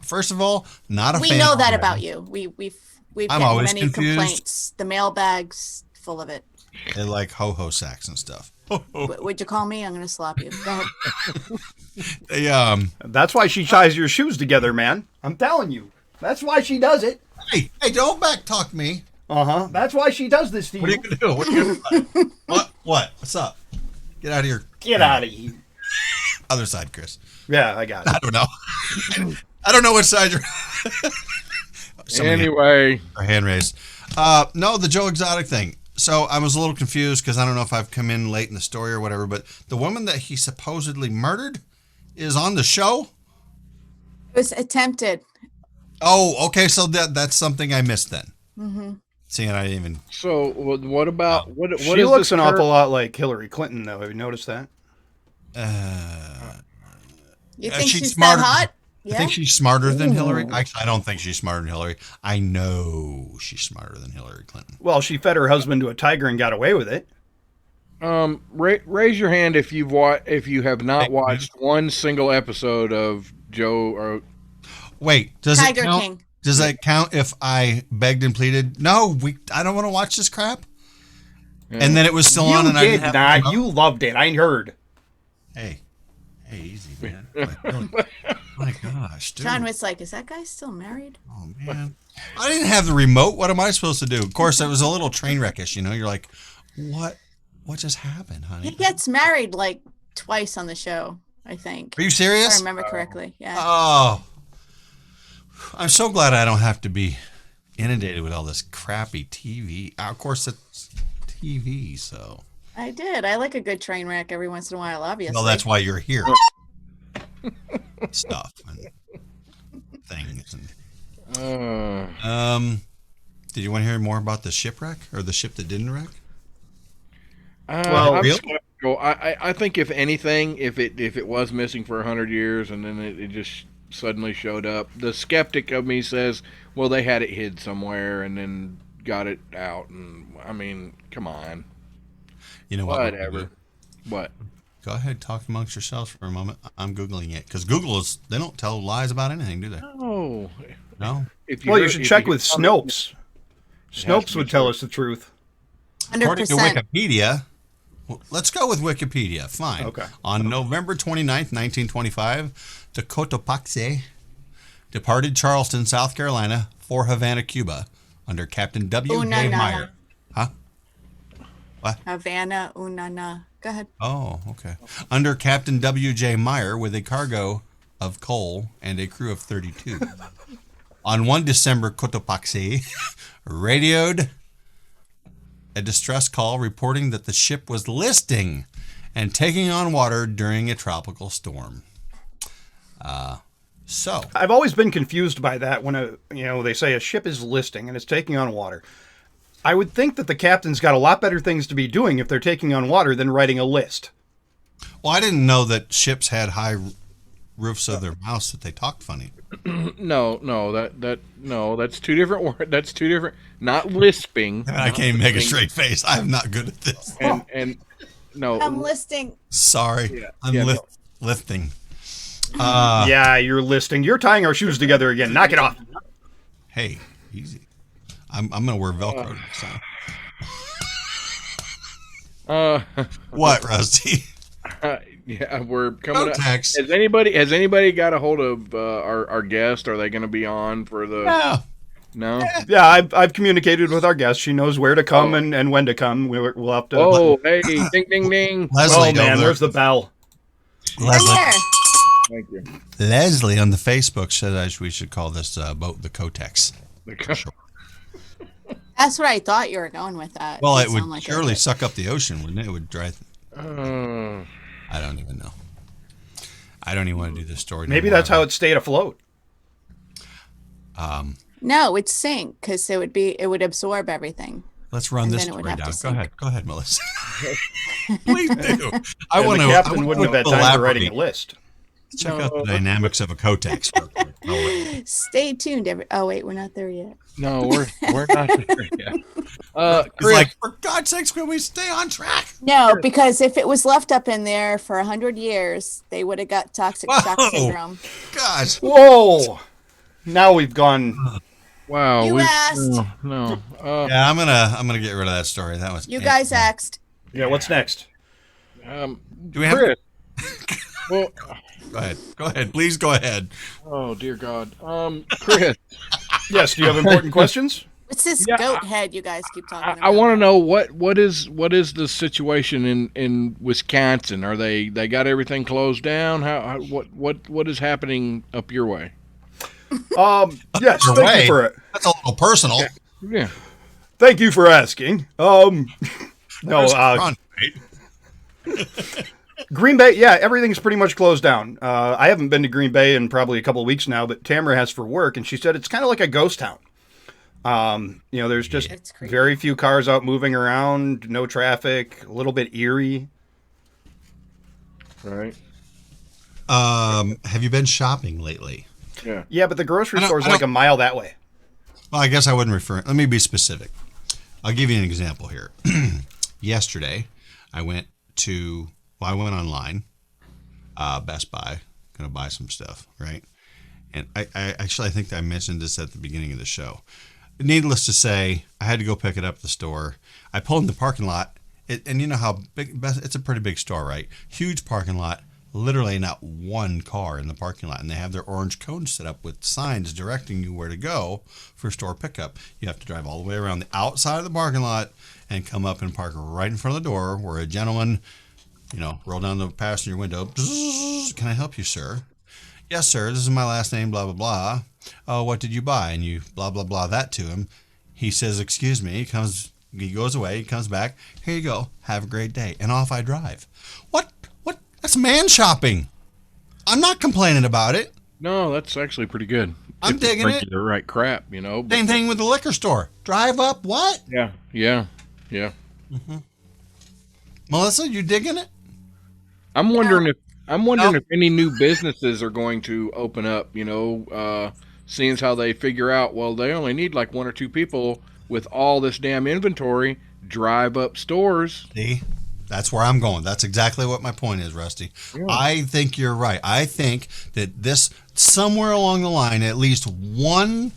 First of all, not a we fan know of that it. about you. We've I'm gotten always many confused. complaints. The mailbag's full of it. They like ho-ho sacks and stuff. Would you call me? I'm going to slap you. Go ahead. They That's why she ties your shoes together, man. I'm telling you. That's why she does it. hey, don't backtalk me. Uh-huh. That's why she does this to you. What are you gonna do? What are you gonna do? What? What's up? Get out of here. Get out of here. Other side, Chris. Yeah, I got it. I don't know. I don't know which side you're. Somebody anyway, Her hand raised. No, the Joe Exotic thing. So I was a little confused because I don't know if I've come in late in the story or whatever, but the woman that he supposedly murdered is on the show. It was attempted. Oh, okay. So that's something I missed then. Mm-hmm. Seeing I didn't even. so what about what? She What is looks this an awful current- lot like Hillary Clinton, though. Have you noticed that? You think she's smarter. that hot? I Yeah. think she's smarter than Hillary. Actually, I don't think she's smarter than Hillary. I know she's smarter than Hillary Clinton. Well, she fed her husband to a tiger and got away with it. Raise your hand if if you have not watched one single episode of Joe or Wait, does Tiger it count? King. Does that count if I begged and pleaded? No, I don't want to watch this crap. And then it was still on, You and I didn't did have. not. You loved it. I heard. Hey, easy, man. My gosh, dude. John was like, "Is that guy still married?" Oh man, I didn't have the remote. What am I supposed to do? Of course, it was a little train wreckish. You know, you're like, what? What just happened, honey? He gets married like twice on the show, I think. Are you If I serious? remember correctly. Yeah. Oh, I'm so glad I don't have to be inundated with all this crappy TV. Of course, it's TV, so. I did. I like a good train wreck every once in a while, obviously. Well, that's why you're here. Stuff and things and Did you want to hear more about the shipwreck or the ship that didn't wreck? Well, I'm really? skeptical. I think if anything, if it was missing for 100 years and then it just suddenly showed up, the skeptic of me says, well, they had it hid somewhere and then got it out. And I mean, come on, You know what? we're gonna whatever. do? What? Go ahead, talk amongst yourselves for a moment. I'm Googling it because they don't tell lies about anything, do they? Oh, No? if well, you heard- should if check hear with something- Snopes. has Snopes to be would tell true. us the truth. According to 100%. Wikipedia, well, let's go with Wikipedia. Fine. Okay. On November 29th, 1925, the Cotopaxi departed Charleston, South Carolina for Havana, Cuba under Captain W.J. Unana. Meyer. Huh? Havana, Unana. Go ahead. Oh, okay. Under Captain W.J. Meyer with a cargo of coal and a crew of 32. On 1 December, Cotopaxi radioed a distress call reporting that the ship was listing and taking on water during a tropical storm. So, I've always been confused by that when they say a ship is listing and it's taking on water. I would think that the captain's got a lot better things to be doing if they're taking on water than writing a list. well, I didn't know that ships had high roofs of their mouths that they talked funny. No, that's two different words. That's two different. Not lisping. I can't even make a straight face. I'm not good at this. And no. I'm listing. Sorry. I'm Yeah, no. lifting. Yeah, you're listing. You're tying our shoes together again. Knock it off. Hey, easy. I'm gonna wear Velcro next time. What, Rusty? Yeah, we're coming up. Text. Has anybody got a hold of our guest? Are they going to be on for the? Yeah. No. Yeah, I've communicated with our guest. She knows where to come and when to come. We'll have to. Oh, hey, ding, ding, ding. Leslie, oh man, over where's the bell? I'm Leslie, here. Thank you. Leslie on the Facebook said we should call this boat the Kotex. That's what I thought you were going with that. Well, it Didn't would sound like surely but- suck up the ocean, wouldn't it? It would dry. Uh, I don't even know. I don't even want to do this story. Maybe anymore. that's how it stayed afloat. No, it's sink because it would absorb everything. Let's run and this then it would story have down. to sink. Go ahead, Melissa. Please do. I And want the to. captain wouldn't have had time for writing a list. Check out the dynamics of a Kotex. real quick. Oh, wait. Stay tuned. Oh wait, we're not there yet. no, we're not there yet. It's Chris, like, for God's sakes, can we stay on track? No, because if it was left up in there for 100 years, they would have got toxic shock Whoa. syndrome. Gosh. Whoa! Now we've gone. wow. You asked. No. Yeah, I'm gonna get rid of that story. That was You guys asked. Yeah, what's next? Do we have? Chris. Well, Go ahead. Please go ahead. oh dear God. Chris, Yes, do you have important questions? What's this Yeah, goat head you guys keep talking about? I want to know what is the situation in Wisconsin? Are they got everything closed down? What is happening up your way? Yes, Your thank way. you for it. That's a little personal. Yeah. Thank you for asking. No, Run, right? Green Bay, yeah, everything's pretty much closed down. I haven't been to Green Bay in probably a couple of weeks now, but Tamara has for work, and she said it's kind of like a ghost town. There's just It's creepy. very few cars out moving around, no traffic, a little bit eerie. Right. Have you been shopping lately? Yeah. Yeah, but the grocery I don't- store's I like a don't- mile that way. Well, I guess I wouldn't refer. Let me be specific. I'll give you an example here. Yesterday, I went online, Best Buy, gonna buy some stuff, right? And I think that I mentioned this at the beginning of the show. Needless to say, I had to go pick it up at the store. I pulled in the parking lot, and you know how big, it's a pretty big store, right? Huge parking lot, literally not one car in the parking lot, and they have their orange cones set up with signs directing you where to go for store pickup. You have to drive all the way around the outside of the parking lot and come up and park right in front of the door where a gentleman, roll down the passenger window. Can I help you, sir? Yes, sir. This is my last name, blah, blah, blah. Oh, what did you buy? And you blah, blah, blah that to him. He says, excuse me. He goes away. He comes back. Here you go. Have a great day. And off I drive. What? That's man shopping. I'm not complaining about it. No, that's actually pretty good. I'm If they digging bring it. you the right crap, you know. But, Same thing with the liquor store. Drive up, what? yeah. Melissa, you digging it? I'm wondering No. if any new businesses are going to open up. Seeing as how they figure out, well, they only need like one or two people with all this damn inventory. Drive up stores. See, that's where I'm going. That's exactly what my point is, Rusty. Yeah. I think you're right. I think that this, somewhere along the line, at least one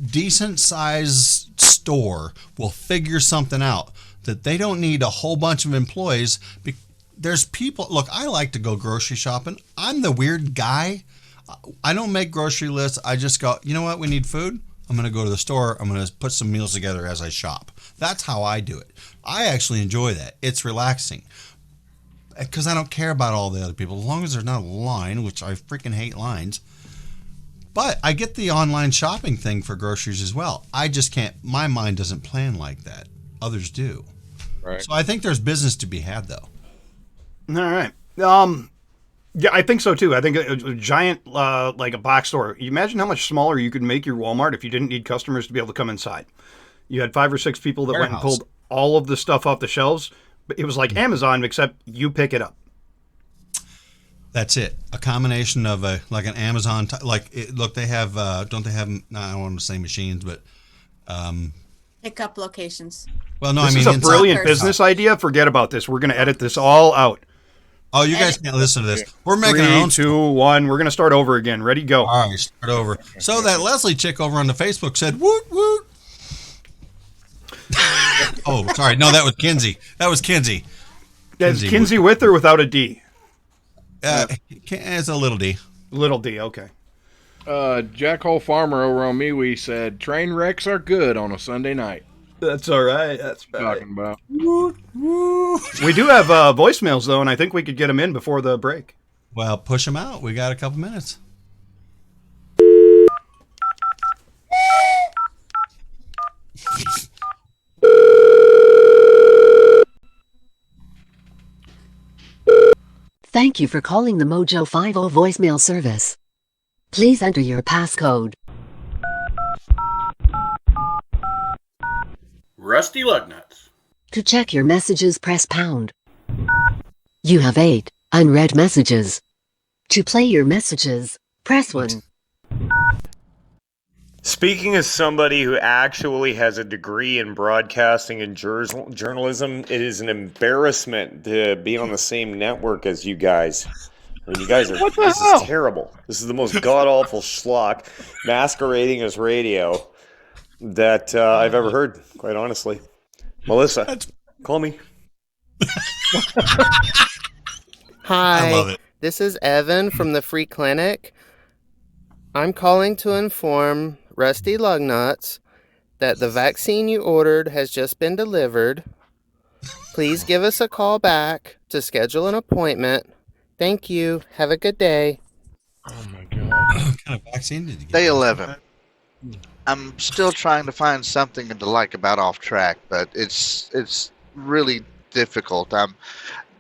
decent sized store will figure something out that they don't need a whole bunch of employees. There's people, look, I like to go grocery shopping. I'm the weird guy. I don't make grocery lists. I just go, you know what? We need food. I'm going to go to the store. I'm going to put some meals together as I shop. That's how I do it. I actually enjoy that. It's relaxing because I don't care about all the other people as long as there's not a line, which I freaking hate lines. But I get the online shopping thing for groceries as well. I just can't, my mind doesn't plan like that. Others do. Right. So I think there's business to be had, though. All right. Yeah, I think so too. I think a giant, like a box store. You imagine how much smaller you could make your Walmart if you didn't need customers to be able to come inside. You had 5 or 6 people that went and Warehouse. pulled all of the stuff off the shelves. But it was like Amazon, except you pick it up. That's it. A combination of like an Amazon, look, they have, don't they have, no, I don't want to say machines, but, Pickup locations. well, no, This I mean, is a inside- brilliant business idea. Forget about this. We're going to edit this all out. Oh, you guys can't listen to this. We're making our 3, own. 2, 1. We're going to start over again. Ready, go. All right, start over. So that Leslie chick over on the Facebook said, woot, woot. Oh, sorry. No, that was Kinsey. That's Kinsey Kinsey with or without a D? It's a little D. Little D, okay. Jackhole Farmer over on MeWe said train wrecks are good on a Sunday night. That's all right. That's right. Talking about. We do have voicemails, though, and I think we could get them in before the break. Well, push them out. We got a couple minutes. Thank you for calling the Mojo 50 voicemail service. Please enter your passcode. Rusty Lugnuts. To check your messages, press pound. You have 8 unread messages. To play your messages, press 1. Speaking as somebody who actually has a degree in broadcasting and journalism, it is an embarrassment to be on the same network as you guys. I mean, you guys are, this is terrible. This is the most god-awful schlock masquerading as radio that I've ever heard, quite honestly. Melissa, call me. I love Hi, it. this is Evan from the Free Clinic. I'm calling to inform Rusty Lugnuts that the vaccine you ordered has just been delivered. Please give us a call back to schedule an appointment. Thank you. Have a good day. Oh my god. What kind of vaccine did you get? Day 11. I'm still trying to find something to like about Off Track, but it's really difficult.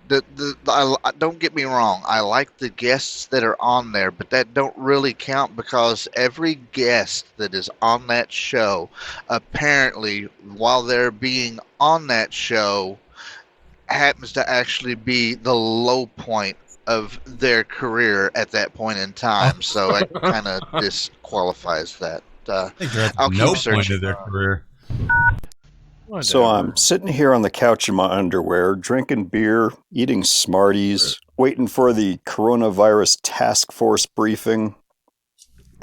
Don't get me wrong. I like the guests that are on there, but that don't really count because every guest that is on that show, apparently, while they're being on that show, happens to actually be the low point of their career at that point in time. So it kind of disqualifies that. I think they're at I'll the keep no point searching. of their career. So I'm sitting here on the couch in my underwear, drinking beer, eating Smarties, waiting for the coronavirus task force briefing.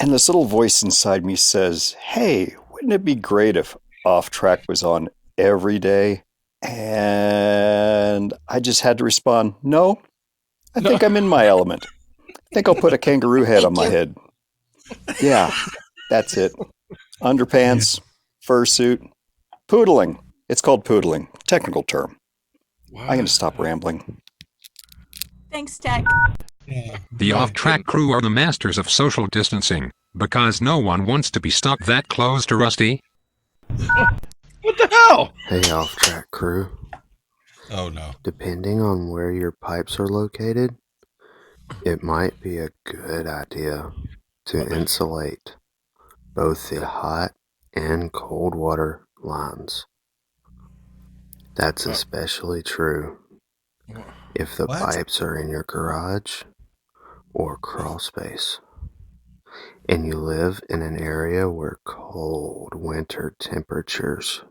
And this little voice inside me says, hey, wouldn't it be great if Off Track was on every day? And I just had to respond, no, I think I'm in my element. I think I'll put a kangaroo head on my head. Yeah, that's it. Underpants, fursuit. Poodling. It's called poodling. Technical term. I'm going to stop rambling. Thanks, Tech. The off-track crew are the masters of social distancing, because no one wants to be stuck that close to Rusty. What the hell? Hey, off-track crew. Oh, no. Depending on where your pipes are located, it might be a good idea to insulate both the hot and cold water lines. That's especially true if the pipes are in your garage or crawl space, and you live in an area where cold winter temperatures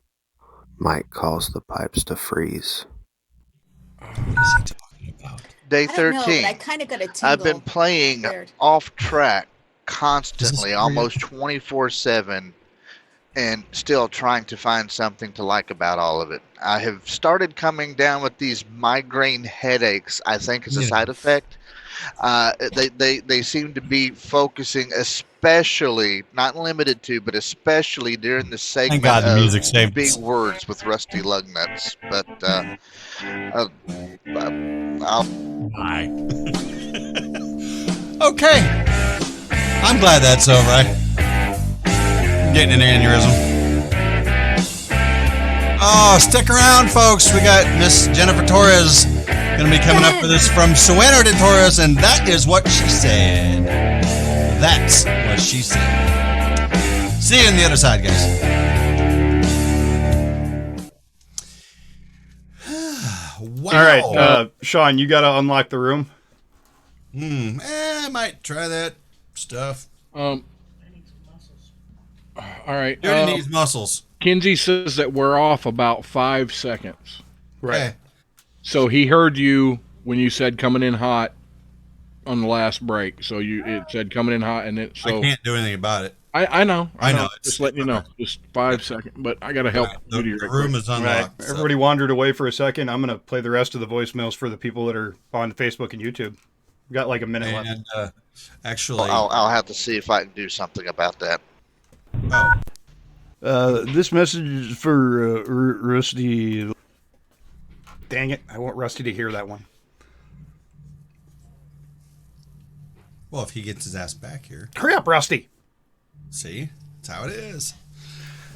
might cause the pipes to freeze. Day I don't know, but 13. I kind of got a tingle. I've been playing Weird. off track constantly, almost 24/7, and still trying to find something to like about all of it. I have started coming down with these migraine headaches, I think, as a side effect. They seem to be focusing, especially, not limited to, but especially during the segment God the of music saved big us. words with Rusty Lugnuts. But I'll. Bye. Okay. I'm glad that's over. I'm getting an aneurysm. Oh, stick around, folks. We got Miss Jennifer Torres going to be coming up with us from Sueno de Torres, and that is what she said. That's what she said. See you on the other side, guys. Wow. All right, Sean, you got to unlock the room. I might try that stuff. All right. Duty needs muscles. Kinsey says that we're off about 5 seconds. Right. Okay. So he heard you when you said coming in hot on the last break. So it said coming in hot, and it. So I can't do anything about it. I know. I know. Just letting you know. Just 5 seconds. But I got to help. The room is Right. unlocked. So. Everybody wandered away for a second. I'm going to play the rest of the voicemails for the people that are on Facebook and YouTube. We've got like a minute left. And actually, I'll have to see if I can do something about that. This message is for Rusty. Dang it. I want Rusty to hear that one. well, if he gets his ass back here. Hurry up, Rusty. See? That's how it is.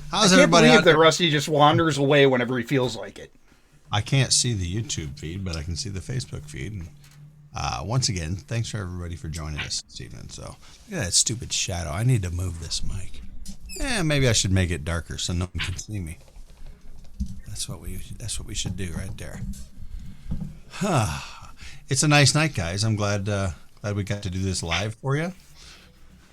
I How's can't everybody believe out that there? Rusty just wanders away whenever he feels like it. I can't see the YouTube feed, but I can see the Facebook feed. And, once again, thanks for everybody for joining us this evening. So, look at that stupid shadow. I need to move this mic. Maybe I should make it darker so no one can see me. That's what we should do right there. It's a nice night, guys. I'm glad we got to do this live for you,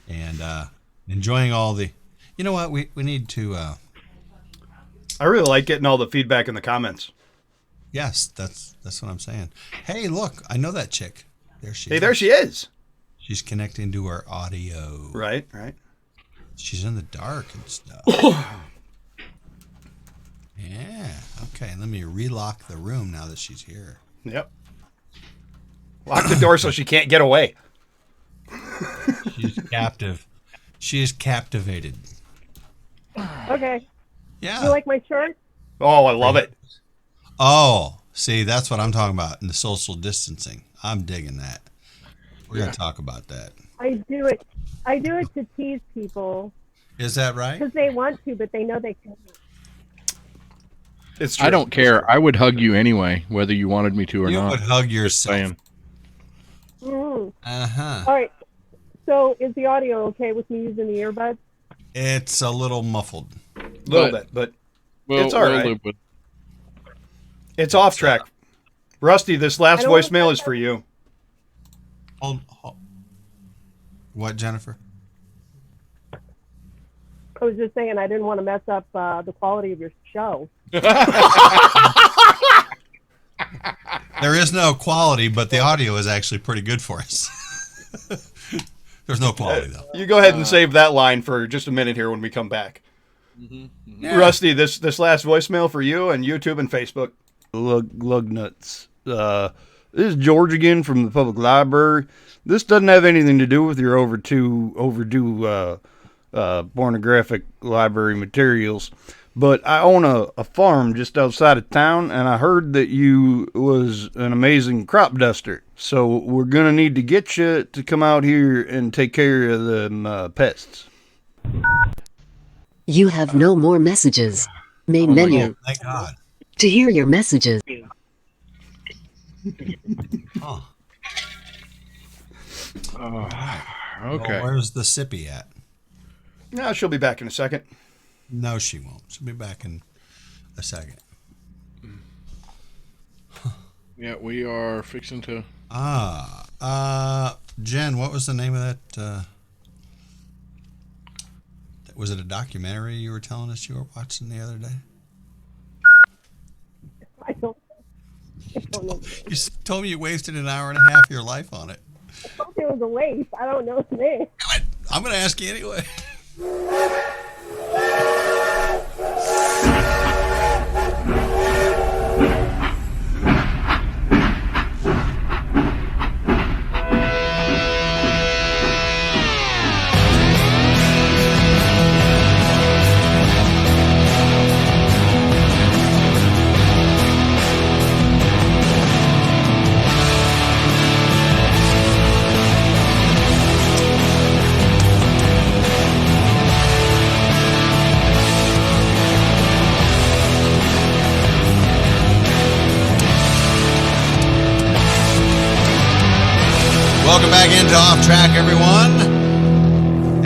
and enjoying all the. You know what? We need to. I really like getting all the feedback in the comments. Yes, that's what I'm saying. Hey, look, I know that chick. There she. Hey, there she is. She's connecting to our audio. Right. She's in the dark and stuff. Yeah. Okay. Let me relock the room now that she's here. Yep. Lock the door so she can't get away. She's captive. She is captivated. Okay. Yeah. You like my shirt? Oh, I love it. Oh, see, that's what I'm talking about in the social distancing. I'm digging that. We're going to talk about that. I do it to tease people. Is that right? Because they want to, but they know they can't. It's true. I don't care. I would hug you anyway, whether you wanted me to or You not. would hug yourself. Uh-huh. All right. So is the audio okay with me using the earbuds? It's a little muffled. A little bit, but it's all right. But It's off track. Rusty, this last voicemail is for you. Hold. What, Jennifer? I was just saying I didn't want to mess up the quality of your show. There is no quality, but the audio is actually pretty good for us. There's no quality, though. You go ahead and save that line for just a minute here when we come back. Yeah. Rusty, this last voicemail for you and YouTube and Facebook. Lug nuts. This is George again from the public library. This doesn't have anything to do with your overdue pornographic library materials, but I own a farm just outside of town, and I heard that you was an amazing crop duster. So we're gonna need to get you to come out here and take care of the pests. You have no more messages. Main menu. Thank God. To hear your messages. Huh. okay. Well, where's the sippy at? No, she'll be back in a second. No, she won't. She'll be back in a second. Yeah, we are fixing to. Jen, what was the name of that? Was it a documentary you were telling us you were watching the other day? I don't know. You told me you wasted an hour and a half of your life on it. I thought it was a waste. I don't know the name. I'm going to ask you anyway. Welcome back into Off Track, everyone.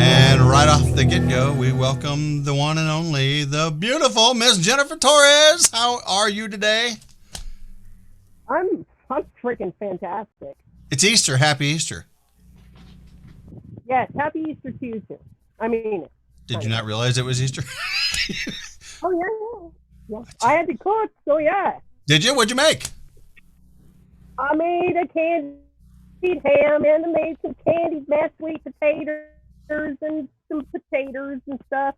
And right off the get-go, we welcome the one and only, the beautiful Miss Jennifer Torres. How are you today? I'm freaking fantastic. It's Easter. Happy Easter. Yes, happy Easter to you too. I mean it. Did you not realize it was Easter? Oh yeah. I had to cook, so yeah. Did you? What'd you make? I made a candied ham and I made some candied mashed sweet potatoes and some potatoes and stuff.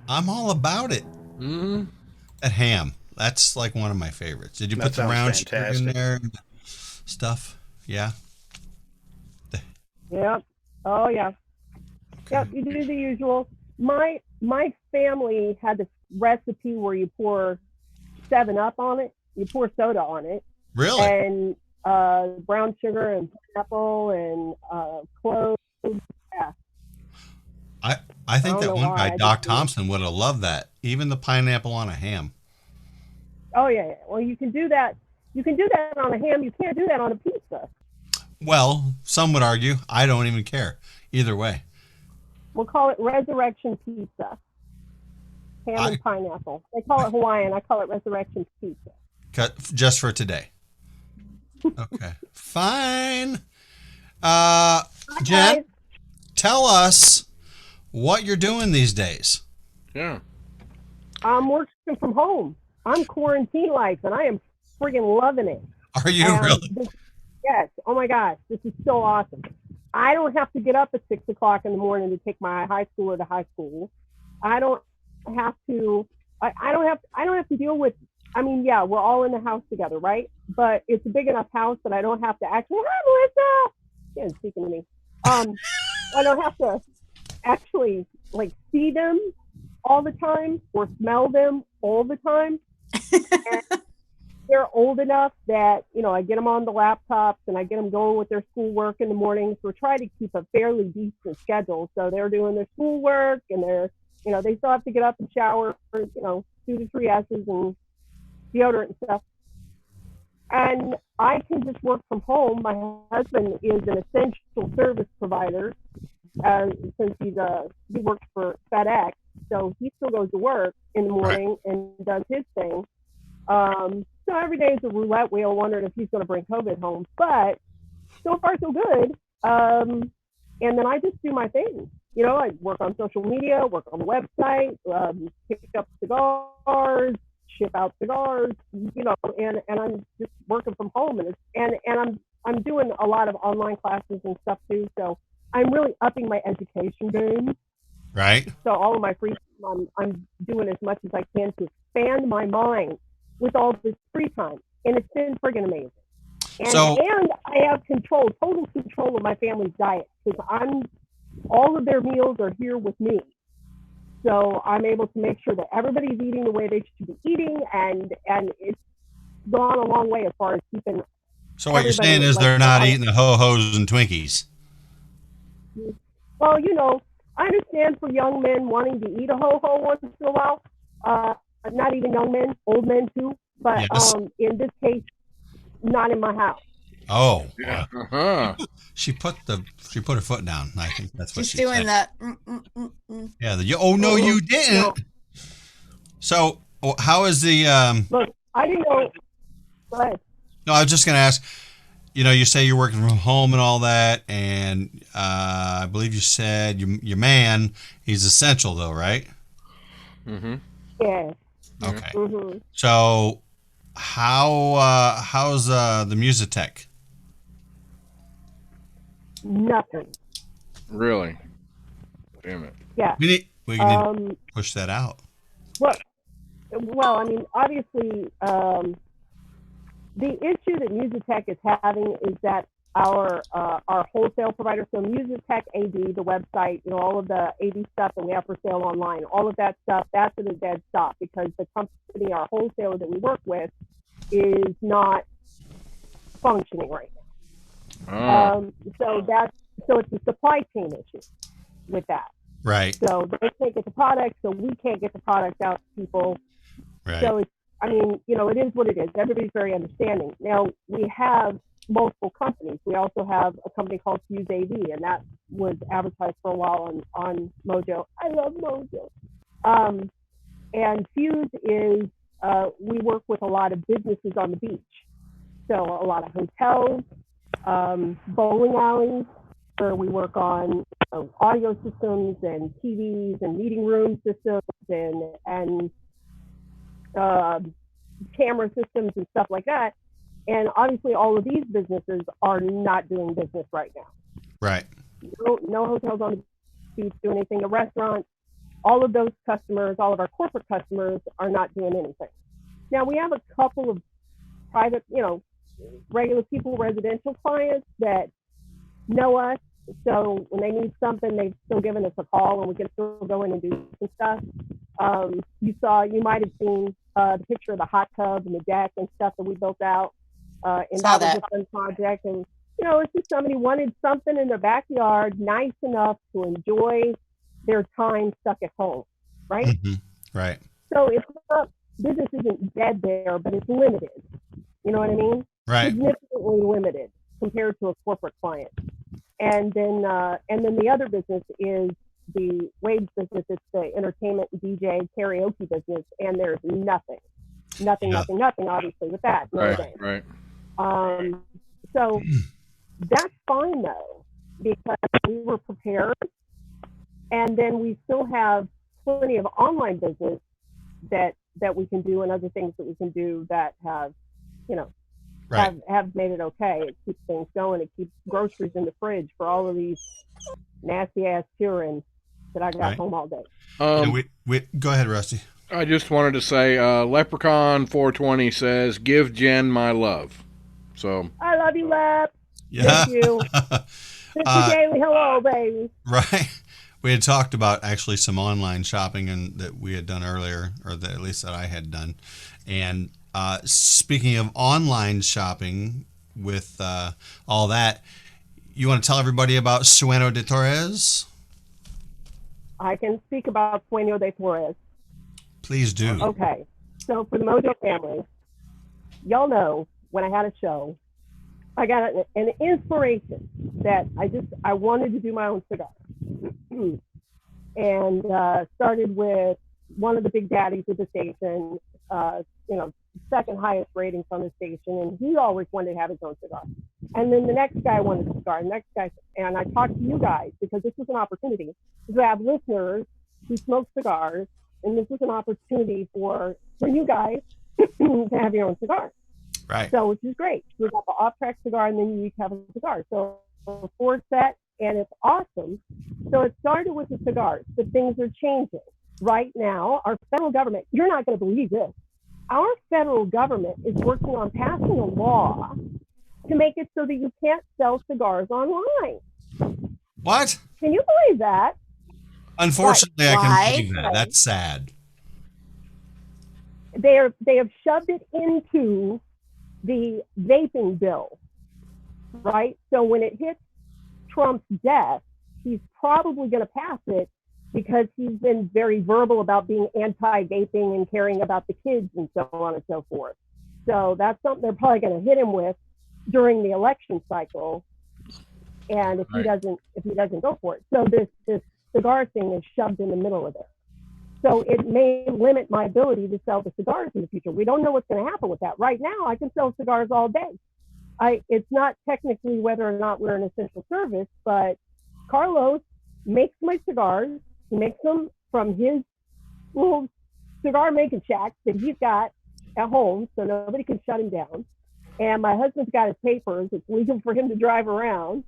I'm all about it. Mm-hmm. That ham. That's like one of my favorites. Did you put the brown sugar in there and stuff? Yeah. Yep. Oh yeah. Okay. Yep. You do the usual. My family had this recipe where you pour 7-Up on it. You pour soda on it. Really? And brown sugar and pineapple and cloves. Yeah. I think that one guy, Doc Thompson, would have loved that. Even the pineapple on a ham. Oh yeah. Well, you can do that. You can do that on a ham. You can't do that on a pizza. Well, some would argue. I don't even care. Either way. We'll call it Resurrection Pizza. Ham and pineapple. They call it Hawaiian. I call it Resurrection Pizza. Just for today. Okay. Fine. Jen, tell us what you're doing these days. Yeah. I'm working from home. I'm quarantine life, and I am friggin' loving it. Are you really? Yes. Oh my gosh, this is so awesome. I don't have to get up at 6 o'clock in the morning to take my high schooler to high school. I don't have to. I don't have to deal with. I mean, yeah, we're all in the house together, right? But it's a big enough house that I don't have to actually. Hi, Melissa. Yeah, speaking to me. I don't have to actually like see them all the time or smell them all the time. And they're old enough that, you know, I get them on the laptops and I get them going with their schoolwork in the mornings. We're trying to keep a fairly decent schedule. So they're doing their schoolwork and they're, you know, they still have to get up and shower, for, you know, 2 to 3 S's and deodorant and stuff. And I can just work from home. My husband is an essential service provider since he works for FedEx. So he still goes to work in the morning and does his thing. So every day is a roulette wheel, wondering if he's going to bring COVID home. But so far, so good. And then I just do my thing. You know, I work on social media, work on the website, pick up cigars, ship out cigars, you know, and I'm just working from home. And I'm doing a lot of online classes and stuff too. So I'm really upping my education game. Right. So all of my free time, I'm doing as much as I can to expand my mind with all this free time. And it's been friggin' amazing. And I have total control of my family's diet because all of their meals are here with me. So I'm able to make sure that everybody's eating the way they should be eating. And it's gone a long way as far as keeping. So what you're saying is they're not eating the ho-hos and Twinkies. Well, you know, I understand for young men wanting to eat a ho-ho once in a while. Not even young men, old men too. But yes. In this case, not in my house. Oh, yeah. She put her foot down. I think that's what she's doing said. that. Yeah. Oh no, you didn't. No. So how is the? Look, I didn't know. Go ahead. No, I was just going to ask. You say you're working from home and all that, and I believe you said your man, he's essential though, right? Mm-hmm. Yeah. Okay. Mm-hmm. So how's the music tech? Nothing. Really? Damn it. Yeah. We need to push that out. Well, I mean, obviously, the issue that Musitech is having is that our wholesale provider, so Musitech AD, the website, all of the AD stuff that we have for sale online, all of that stuff, that's at a dead stop because the company, our wholesaler that we work with, is not functioning right now. So it's a supply chain issue with that. Right. So they can't get the product, so we can't get the product out to people. Right. So it's, it is what it is. Everybody's very understanding. Now we have multiple companies. We also have a company called Fuse AV, and that was advertised for a while on Mojo. I love Mojo. And Fuse is, we work with a lot of businesses on the beach. So a lot of hotels, bowling alleys, where we work on audio systems and TVs and meeting room systems and camera systems and stuff like that. And obviously all of these businesses are not doing business right now. Right. No hotels on the beach do anything. The restaurants, all of those customers, all of our corporate customers are not doing anything. Now we have a couple of private, regular people, residential clients that know us. So when they need something, they've still given us a call and we can still go in and do some stuff. You might have seen the picture of the hot tub and the deck and stuff that we built out. And that was a fun project. And, it's just somebody wanted something in their backyard nice enough to enjoy their time stuck at home, right? Mm-hmm. Right. So it's not, business isn't dead there, but it's limited. You know what I mean? Right. Significantly limited compared to a corporate client. And then the other business is the Wade's business. It's the entertainment, DJ, karaoke business, and there's nothing, obviously, with that. Right. So that's fine though, because we were prepared, and then we still have plenty of online business that we can do, and other things that we can do that have, have made it okay. It keeps things going. It keeps groceries in the fridge for all of these nasty ass children that I got home all day. Go ahead, Rusty. I just wanted to say, Leprechaun 420 says, "Give Jen my love." So I love you, Lep. Yeah. Thank you. Mr. Daly, hello, baby. Right. We had talked about actually some online shopping and that we had done earlier, or that at least that I had done. And speaking of online shopping with all that, you want to tell everybody about Sueno de Torres? I can speak about Sueno de Torres. Please do. Okay. So for the Mojo family, y'all know when I had a show, I got an inspiration that I wanted to do my own cigar. And started with one of the big daddies of the station, second highest ratings on the station, and he always wanted to have his own cigar. And then the next guy wanted a cigar, and I talked to you guys because this was an opportunity to have listeners who smoke cigars, and this was an opportunity for you guys to have your own cigar. Right. So, which is great. We got the off-track cigar, and then you each have a cigar. So, 4 set, and it's awesome. So it started with the cigars, but things are changing. Right now, our federal government, you're not going to believe this, our federal government is working on passing a law to make it so that you can't sell cigars online. What? Can you believe that? Unfortunately, I can believe that. That's sad. They have shoved it into the vaping bill, right? So when it hits Trump's desk, he's probably going to pass it because he's been very verbal about being anti-vaping and caring about the kids and so on and so forth. So that's something they're probably going to hit him with during the election cycle. And if he doesn't go for it. So this cigar thing is shoved in the middle of it. So it may limit my ability to sell the cigars in the future. We don't know what's going to happen with that. Right now, I can sell cigars all day. It's not technically whether or not we're an essential service, but Carlos makes my cigars. He makes them from his little cigar making shack that he's got at home, so nobody can shut him down. And my husband's got his papers. It's legal for him to drive around.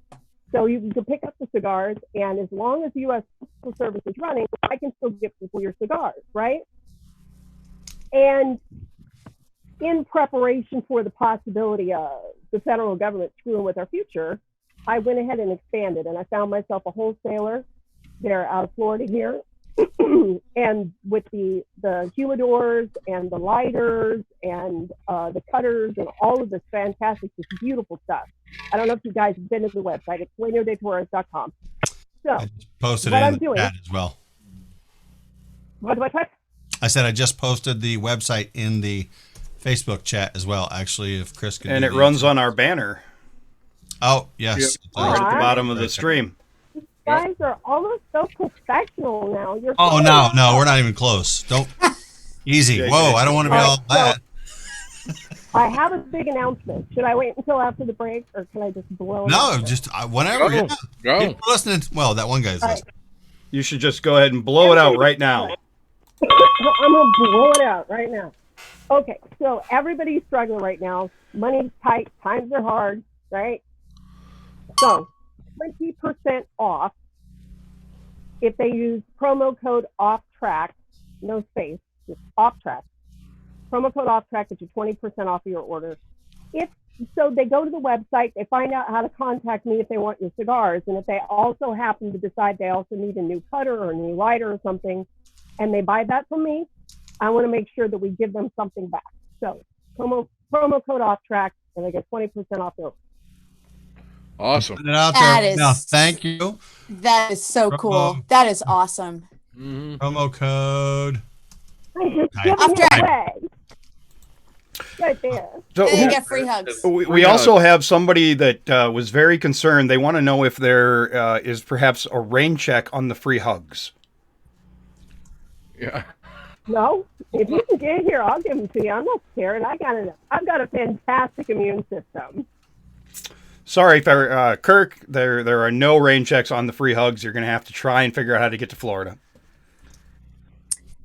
So you can pick up the cigars, and as long as the U.S. Postal Service is running, I can still give people your cigars, right? And in preparation for the possibility of the federal government screwing with our future, I went ahead and expanded, and I found myself a wholesaler. They're out of Florida here. And with the humidors and the lighters and the cutters and all of this fantastic, this beautiful stuff. I don't know if you guys have been to the website. It's sueñodetorres.com. So I just posted what it I'm in the doing, chat as well. What? I said I just posted the website in the Facebook chat as well. Actually, if Chris could. And it runs on our banner. Oh, yes. Right at the bottom of the stream. You guys are almost so professional now. You're Oh, so no, we're not even close. Don't. Easy. Whoa, I don't want to be all that. I have a big announcement. Should I wait until after the break, or can I just blow it No, out? just whenever. Go. Yeah. Go. People listening. Well, that one guy's listening. You should just go ahead and blow it out right now. I'm going to blow it out right now. Okay, so everybody's struggling right now. Money's tight. Times are hard, right? So 20% off if they use promo code OFFTRACK, no space, just OFFTRACK. Promo code OFFTRACK gets you 20% off of your order. So they go to the website, they find out how to contact me if they want your cigars, and if they also happen to decide they also need a new cutter or a new lighter or something, and they buy that from me, I want to make sure that we give them something back. So promo code OFFTRACK, and they get 20% off their order. Awesome. Put it out That there. is- No, thank you. That is so cool. That is awesome. Promo code. I'm just Hi. giving it Off-track. away. Right there. So And you get free hugs. we also have somebody that was very concerned. They want to know if there is perhaps a rain check on the free hugs. Yeah. No, if you can get here, I'll give them to you. I'm not scared. I've got a fantastic immune system. Sorry, for, Kirk, there are no rain checks on the free hugs. You're going to have to try and figure out how to get to Florida.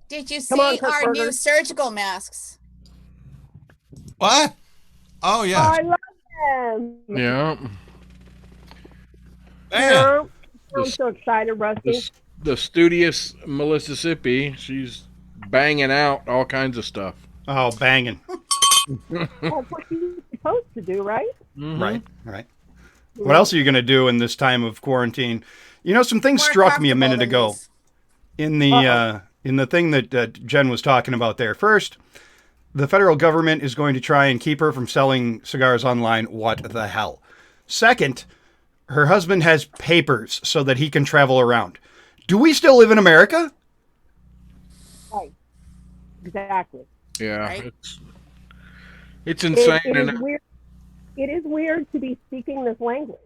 Did you Come on, see Kirk our Berger. new surgical masks? What? Oh, Oh, yeah. I love them. Yeah. Yeah. I'm so excited, Rusty. The studious Mississippi, she's banging out all kinds of stuff. Oh, banging. That's what you're supposed to do, right? Right. What else are you going to do in this time of quarantine? You know, some things struck me a minute ago in the thing that Jen was talking about there. First, the federal government is going to try and keep her from selling cigars online. What the hell? Second, her husband has papers so that he can travel around. Do we still live in America? Right. Exactly. Yeah. Right. It's insane. It is weird. It is weird to be speaking this language,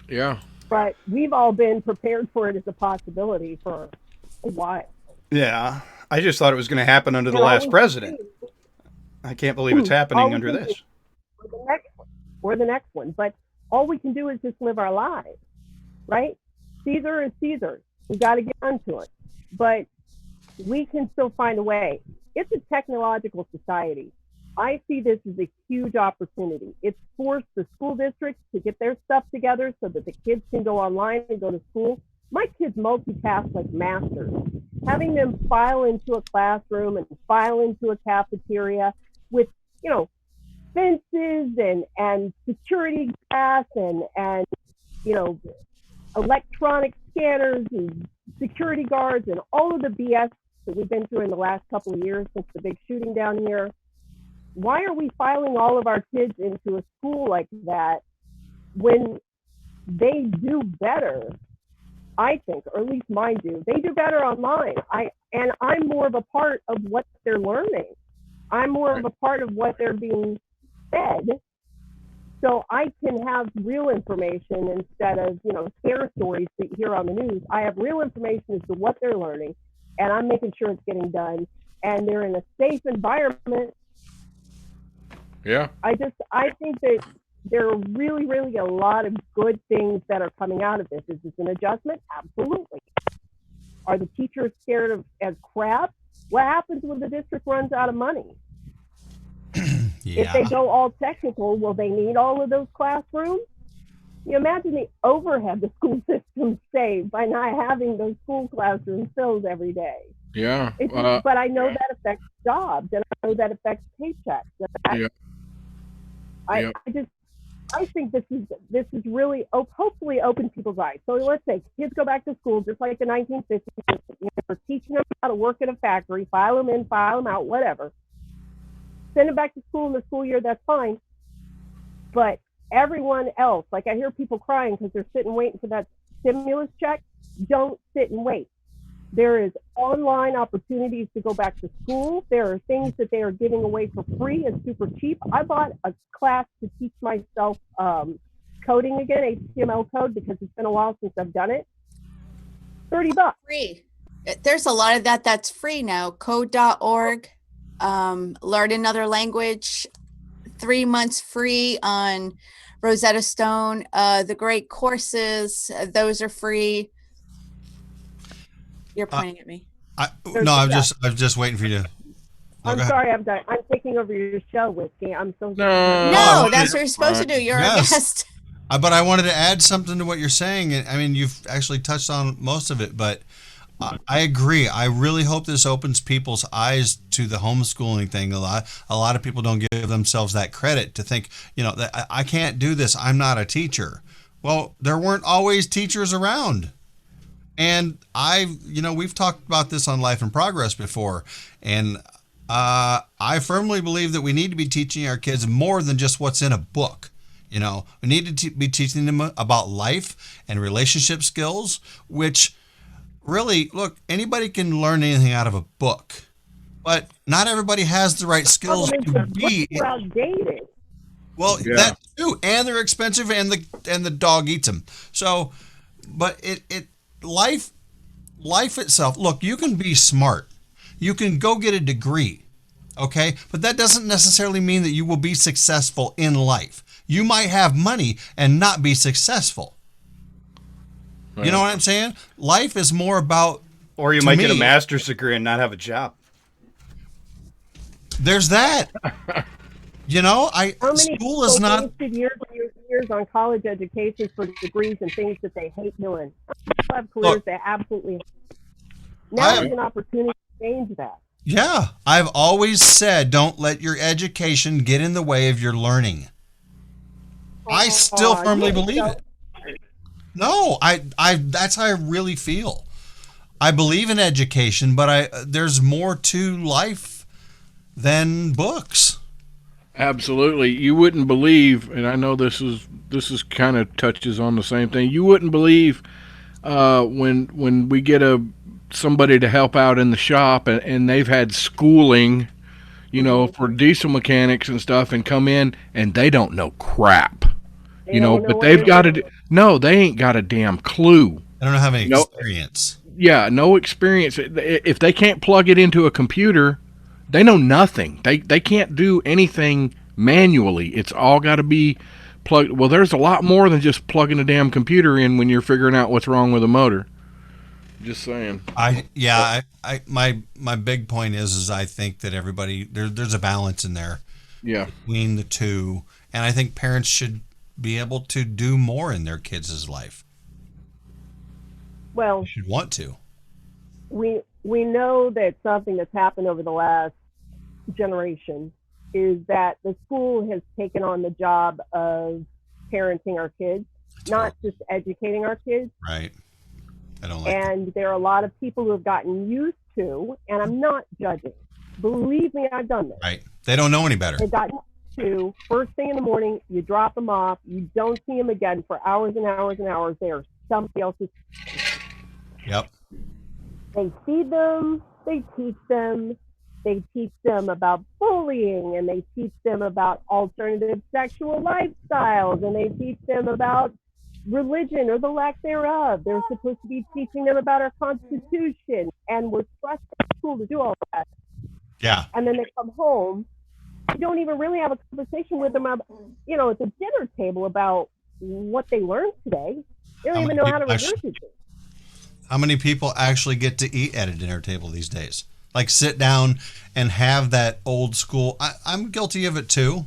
Yeah. but we've all been prepared for it as a possibility for a while. Yeah. I just thought it was going to happen under the last president. I can't believe it's happening under this. Or the next one. But all we can do is just live our lives, right? Caesar is Caesar. We got to get onto it. But we can still find a way. It's a technological society. I see this as a huge opportunity. It's forced the school districts to get their stuff together so that the kids can go online and go to school. My kids multitask like masters. Having them file into a classroom and file into a cafeteria with, fences and security glass and electronic scanners and security guards and all of the BS that we've been through in the last couple of years since the big shooting down here. Why are we filing all of our kids into a school like that when they do better, I think, or at least mine do. They do better online. I'm more of a part of what they're learning. I'm more of a part of what they're being fed So I can have real information instead of, scare stories that you hear on the news. I have real information as to what they're learning, and I'm making sure it's getting done, and they're in a safe environment. Yeah. I think that there are really, really a lot of good things that are coming out of this. Is this an adjustment? Absolutely. Are the teachers scared of as crap? What happens when the district runs out of money? If they go all technical, will they need all of those classrooms? You imagine the overhead the school system saves by not having those school classrooms filled every day. Yeah. But I know that affects jobs, and I know that affects paychecks. Yeah. I think this is really hopefully open people's eyes. So let's say kids go back to school just like the 1950s. We're teaching them how to work at a factory, file them in, file them out, whatever. Send them back to school in the school year, that's fine. But everyone else, like I hear people crying because they're sitting waiting for that stimulus check. Don't sit and wait. There is online opportunities to go back to school. There are things that they are giving away for free and super cheap. I bought a class to teach myself coding again, HTML code, because it's been a while since I've done it. $30. Free. There's a lot of that's free now. Code.org. Learn another language. 3 months free on Rosetta Stone. The great courses, those are free. You're pointing at me. I'm just waiting for you to. I'm sorry, I'm taking over your show, Whiskey. I'm so sorry. No, that's what you're supposed to do. You're a guest. But I wanted to add something to what you're saying. I mean, you've actually touched on most of it, but I agree. I really hope this opens people's eyes to the homeschooling thing. A lot of people don't give themselves that credit to think, that I can't do this. I'm not a teacher. Well, there weren't always teachers around. And we've talked about this on Life in Progress before, and I firmly believe that we need to be teaching our kids more than just what's in a book. We need to be teaching them about life and relationship skills, which really, look, anybody can learn anything out of a book, but not everybody has the right skills to be. Outdated. Well, that too, and they're expensive, and the dog eats them. So, but life itself, look, you can be smart. You can go get a degree, okay? But that doesn't necessarily mean that you will be successful in life. You might have money and not be successful. Right. You know what I'm saying? Life is more about... Or you might get a master's degree and not have a job. There's that. School is not... wasted years and years on college education for degrees and things that they hate doing. People have careers they absolutely hate. Now there's an opportunity to change that. Yeah. I've always said, don't let your education get in the way of your learning. I still firmly believe it. No, that's how I really feel. I believe in education, but there's more to life than books. Absolutely. You wouldn't believe, and I know this is kind of touches on the same thing. You wouldn't believe when we get somebody to help out in the shop and they've had schooling, for diesel mechanics and stuff, and come in and they don't know crap. But they've got they ain't got a damn clue. They don't have any experience. Yeah, no experience. If they can't plug it into a computer, they know nothing. They can't do anything manually. It's all got to be plugged. Well, there's a lot more than just plugging a damn computer in when you're figuring out what's wrong with a motor. Just saying. My big point is I think that everybody there's a balance in there. Yeah. Between the two, and I think parents should be able to do more in their kids' life. Well, you should want to. We know that something that's happened over the last generation is that the school has taken on the job of parenting our kids, not just educating our kids. Right. I don't like that. There are a lot of people who have gotten used to, and I'm not judging. Believe me, I've done this. Right. They don't know any better. They've gotten to first thing in the morning, you drop them off, you don't see them again for hours and hours and hours. They are somebody else's. Yep. They feed them, they teach them, They teach them about bullying, and they teach them about alternative sexual lifestyles, and they teach them about religion or the lack thereof. They're supposed to be teaching them about our Constitution, and we're trusted in school to do all that. Yeah. And then they come home. You don't even really have a conversation with them about, at the dinner table about what they learned today. They don't even know how to regurgitate. How many people actually get to eat at a dinner table these days? Like sit down and have that old school. I'm guilty of it too,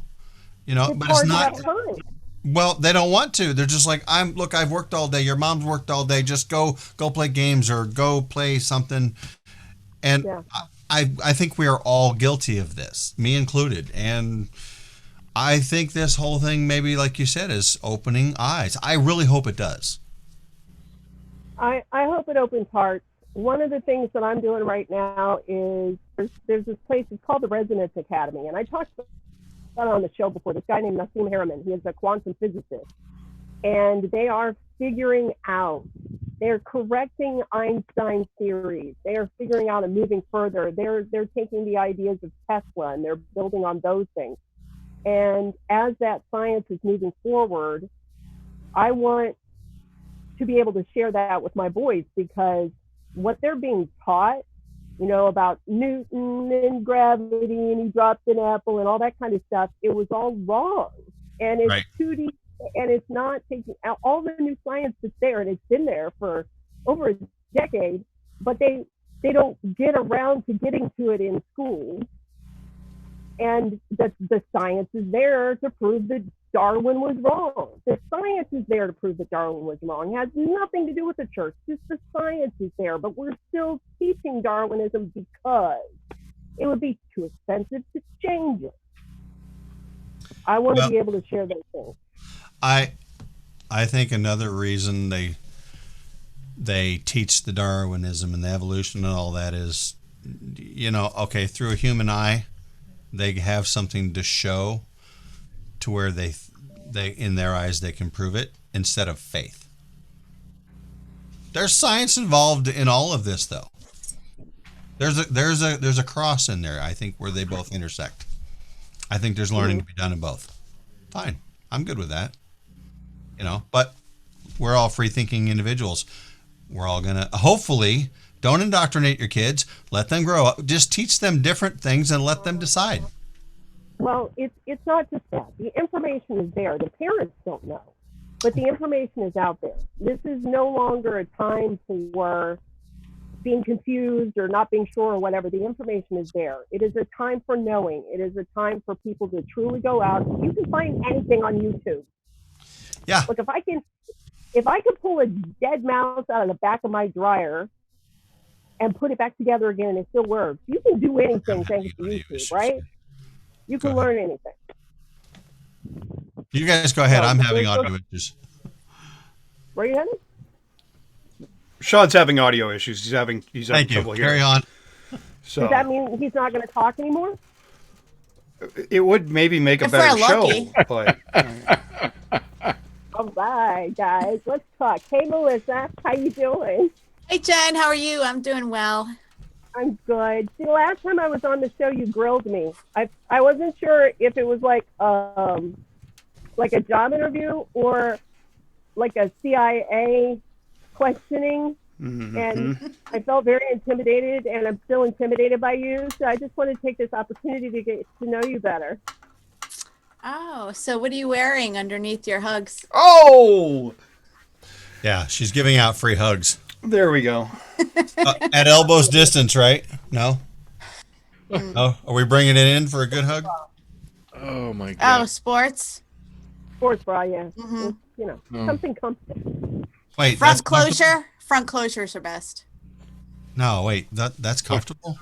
but it's not. Well, they don't want to. They're just like, I've worked all day. Your mom's worked all day. Just go play games or go play something. And yeah. I think we are all guilty of this, me included. And I think this whole thing, maybe like you said, is opening eyes. I really hope it does. I hope it opens hearts. One of the things that I'm doing right now is there's this place, it's called the Resonance Academy. And I talked about it on the show before, this guy named Nassim Harriman. He is a quantum physicist. And they are figuring out, they're correcting Einstein's theories. They are figuring out and moving further. They're taking the ideas of Tesla and they're building on those things. And as that science is moving forward, I want to be able to share that with my boys, because what they're being taught, about Newton and gravity and he dropped an apple and all that kind of stuff, it was all wrong. And it's right. 2D, and it's not taking out all the new science that's there, and it's been there for over a decade, but they don't get around to getting to it in school. And the science is there to prove that Darwin was wrong. The science is there to prove that Darwin was wrong. It has nothing to do with the church. Just the science is there. But we're still teaching Darwinism because it would be too expensive to change it. I want to be able to share those things. I think another reason they teach the Darwinism and the evolution and all that is, okay, through a human eye, they have something to show to where they in their eyes they can prove it instead of faith. There's science involved in all of this, though. There's a cross in there, I think, where they both intersect. I think there's learning to be done in both. Fine, I'm good with that. But we're all free-thinking individuals. We're all gonna hopefully. Don't indoctrinate your kids. Let them grow up. Just teach them different things and let them decide. Well, it's not just that. The information is there. The parents don't know, but the information is out there. This is no longer a time for being confused or not being sure or whatever. The information is there. It is a time for knowing. It is a time for people to truly go out. You can find anything on YouTube. Yeah. Look, if I could pull a dead mouse out of the back of my dryer and put it back together again and it still works. You can do anything thanks to YouTube, right? You can learn anything. You guys go ahead. I'm having audio issues. Where are you heading? Sean's having audio issues. He's having trouble hearing. Carry on. So, does that mean he's not going to talk anymore? It would maybe make a better show. But, all right, guys, let's talk. Hey, Melissa, how you doing? Hey, Jen, how are you? I'm doing well. I'm good. See, last time I was on the show, you grilled me. I wasn't sure if it was like a job interview or like a CIA questioning. Mm-hmm. And I felt very intimidated, and I'm still intimidated by you. So I just want to take this opportunity to get to know you better. Oh, so what are you wearing underneath your hugs? Oh! Yeah, she's giving out free hugs. There we go. At elbow's distance, right? No? Oh, are we bringing it in for a good hug? Oh, my God. Oh, sports bra, yeah. Mm-hmm. Something comfortable. Wait, front closure? Front closures are best. No, wait, that's comfortable?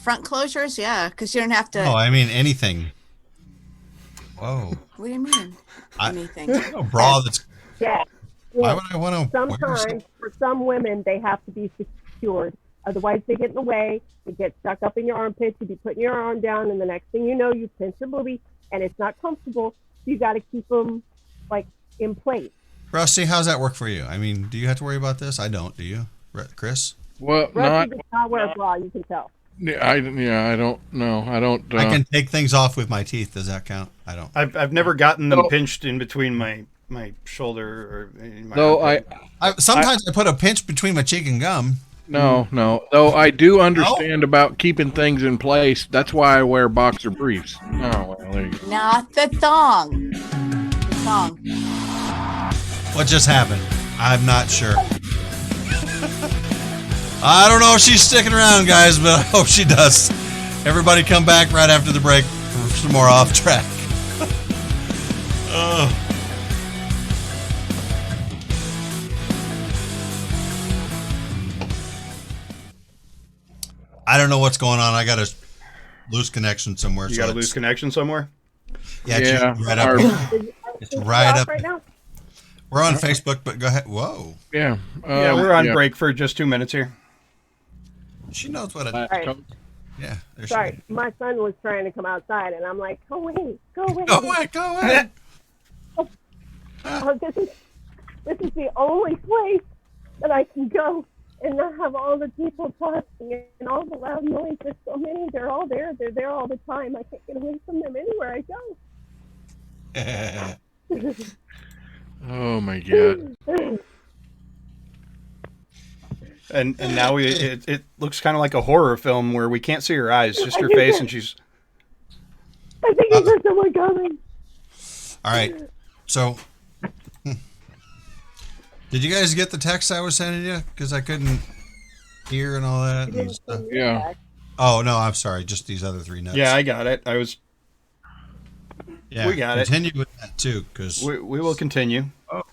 Front closures, yeah, because you don't have to. Oh, I mean anything. Whoa. What do you mean? Anything? A bra that's. Yeah. Why would I want to? Sometimes, for some women, they have to be secured. Otherwise, they get in the way. You get stuck up in your armpits. You be putting your arm down, and the next thing you know, you pinch your booby, and it's not comfortable. So you got to keep them in place. Rusty, how's that work for you? I mean, do you have to worry about this? I don't. Do you, Chris? Well, Rusty does not wear a bra. You can tell. I don't know. I don't. I can take things off with my teeth. Does that count? I don't. I've never gotten them pinched in between my shoulder or in my Though armpit. I sometimes I put a pinch between my cheek and gum. No. Though I do understand about keeping things in place. That's why I wear boxer briefs. Oh, well, there you go. Not the thong. Thong. What just happened? I'm not sure. I don't know if she's sticking around, guys, but I hope she does. Everybody come back right after the break for some more Off Track. I don't know what's going on. I got a loose connection somewhere. You got a loose connection somewhere? Yeah, it's right up. It's right up. Right now? We're on Facebook, but go ahead. Whoa. Yeah. Yeah, we're on break for just 2 minutes here. She knows what it All right. Yeah. There she Sorry, my son was trying to come outside, and I'm like, go away, go away. Go away, go away. This is the only place that I can go and not have all the people talking and all the loud noise. There's so many. They're all there. They're there all the time. I can't get away from them anywhere I go. Oh my God. And now it looks kind of like a horror film where we can't see her eyes, just her face, and she's. I think I heard someone coming. All right. So, did you guys get the text I was sending you? Because I couldn't hear and all that. And stuff. Yeah. Oh no, I'm sorry. Just these other three notes. Yeah, I got it. Yeah, we got continue with that too, because we will continue. Oh.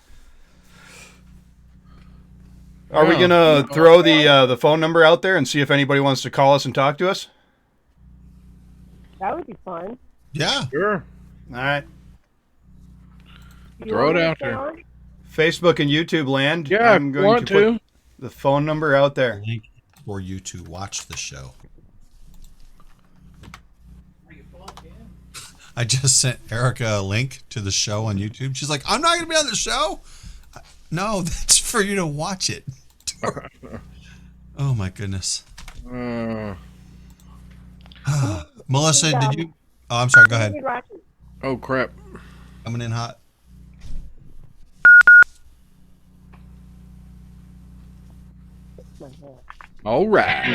Are we gonna throw the phone number out there and see if anybody wants to call us and talk to us? That would be fun. Yeah. Sure. All right. Throw it out there. Facebook and YouTube land. Yeah, I'm going to put to. the phone number out there. Link for you to watch the show. I just sent Erica a link to the show on YouTube. She's like, I'm not going to be on the show. No, that's for you to watch it. Oh, my goodness. Melissa, did you? Oh, I'm sorry. Go ahead. Oh, crap. Coming in hot. All right.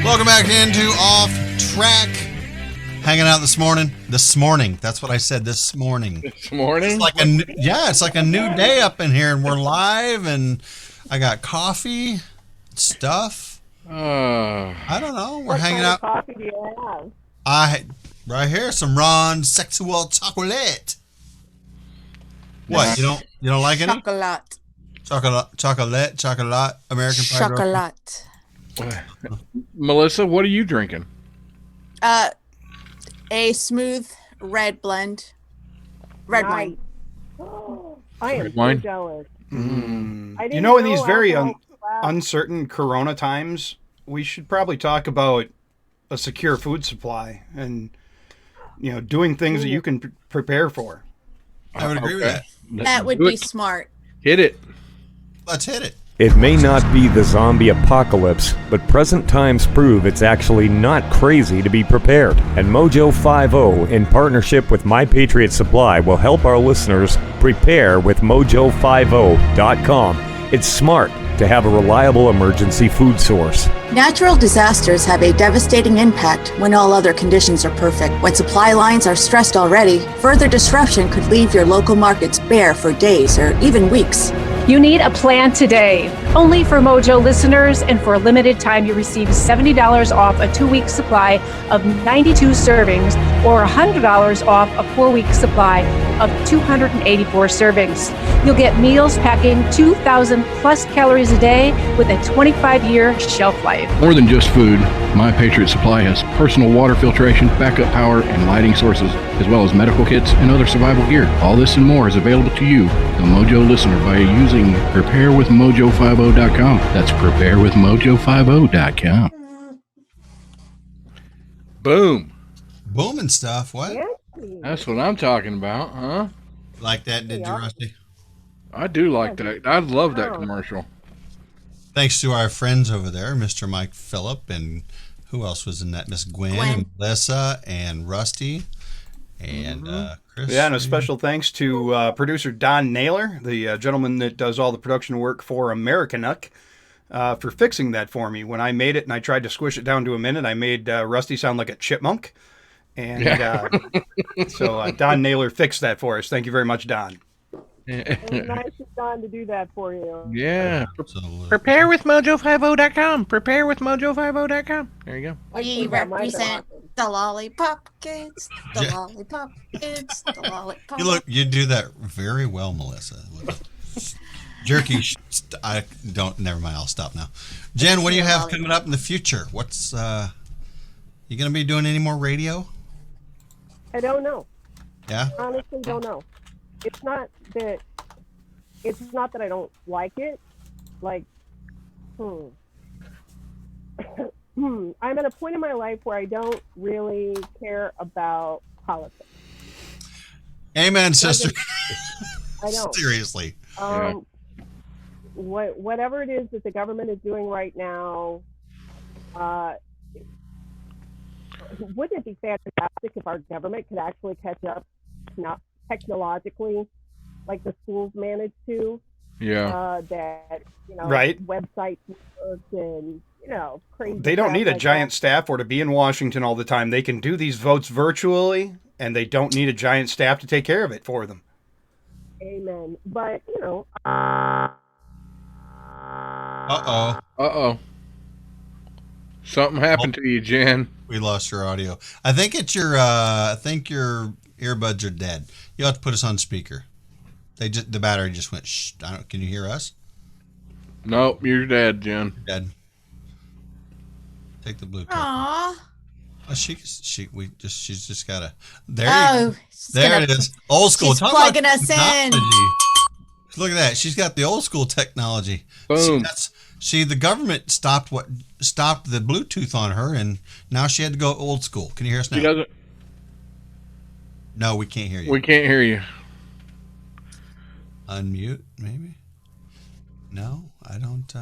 Welcome back into Off Track. Hanging out this morning. That's what I said. This morning. This morning. It's like it's like a new day up in here, and we're live, and I got coffee, stuff. I don't know. We're hanging out. What kind of coffee do you have? Right here, some Ron Sexual Chocolate. What you don't like any? Chocolate, American Pie. Chocolate. Melissa, what are you drinking? A smooth red blend. Red wine. I am Red wine? so jealous. You know, in these very uncertain Corona times, we should probably talk about a secure food supply and doing things that you can prepare for. I would agree with that. That would be smart. Hit it. Let's hit it. It may not be the zombie apocalypse, but present times prove it's actually not crazy to be prepared. And Mojo 50, in partnership with My Patriot Supply, will help our listeners prepare with Mojo50.com. It's smart to have a reliable emergency food source. Natural disasters have a devastating impact when all other conditions are perfect. When supply lines are stressed already, further disruption could leave your local markets bare for days or even weeks. You need a plan today. Only for Mojo listeners, and for a limited time, you receive $70 off a 2-week supply of 92 servings or $100 off a 4-week supply of 284 servings. You'll get meals packing 2,000 plus calories a day with a 25-year shelf life. More than just food, My Patriot Supply has personal water filtration, backup power, and lighting sources, as well as medical kits and other survival gear. All this and more is available to you, the Mojo listener, by using preparewithmojo50.com. That's preparewithmojo50.com. Boom. Booming stuff. What? That's what I'm talking about, huh? Like that, did you, Rusty? I do like that. I love that commercial. Thanks to our friends over there, Mr. Mike Phillip, and who else was in that? Miss Gwen and Melissa and Rusty and Chris. Yeah, and a special thanks to producer Don Naylor, the gentleman that does all the production work for Americanuck, for fixing that for me. When I made it and I tried to squish it down to a minute, I made Rusty sound like a chipmunk. And so Don Naylor fixed that for us. Thank you very much, Don. It was nice of Don to do that for you. Yeah. Preparewithmojo50.com. Preparewithmojo50.com. There you go. We represent the lollipop kids, the lollipop kids, the lollipop. You do that very well, Melissa. Jerky, I don't. Never mind. I'll stop now. Jen, what do you have coming up in the future? What's you gonna be doing any more radio? I don't know. Yeah. Honestly, don't know. It's not that I don't like it. Like, I'm at a point in my life where I don't really care about politics. Amen, sister. I don't. Seriously. Whatever it is that the government is doing right now, wouldn't it be fantastic if our government could actually catch up, not technologically, like the schools manage to? Yeah. That Right. websites work and crazy. They don't crap need a like giant staff or to be in Washington all the time. They can do these votes virtually, and they don't need a giant staff to take care of it for them. that. Amen. But Uh-oh. Something happened to you, Jen. We lost your audio. I think it's your earbuds are dead. You'll have to put us on speaker. The battery just went shh. Can you hear us? Nope, you're dead, Jen. You're dead. Take the Bluetooth. Aww. Oh, she's just gotta. There it is. Old school. She's plugging us in. Look at that. She's got the old school technology. Boom. See, the government stopped the Bluetooth on her, and now she had to go old school. Can you hear us now? She doesn't. No, we can't hear you. We can't hear you. Unmute, maybe. No, I don't.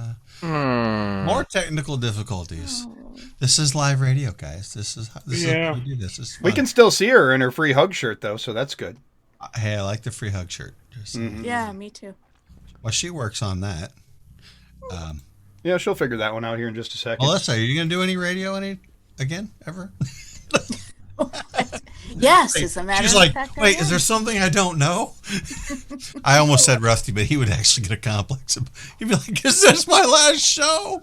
More technical difficulties. This is live radio, guys. This is how we do this. This is We fun. can still see her in her free hug shirt, though, so that's good. Hey, I like the free hug shirt. Yeah, me too. Well, she works on that. Yeah, she'll figure that one out here in just a second. Melissa, are you going to do any radio again, ever? Yes, as a matter She's of like, fact. I wait, am. is there something I don't know? I almost said Rusty, but he would actually get a complex. He'd be like, is this my last show?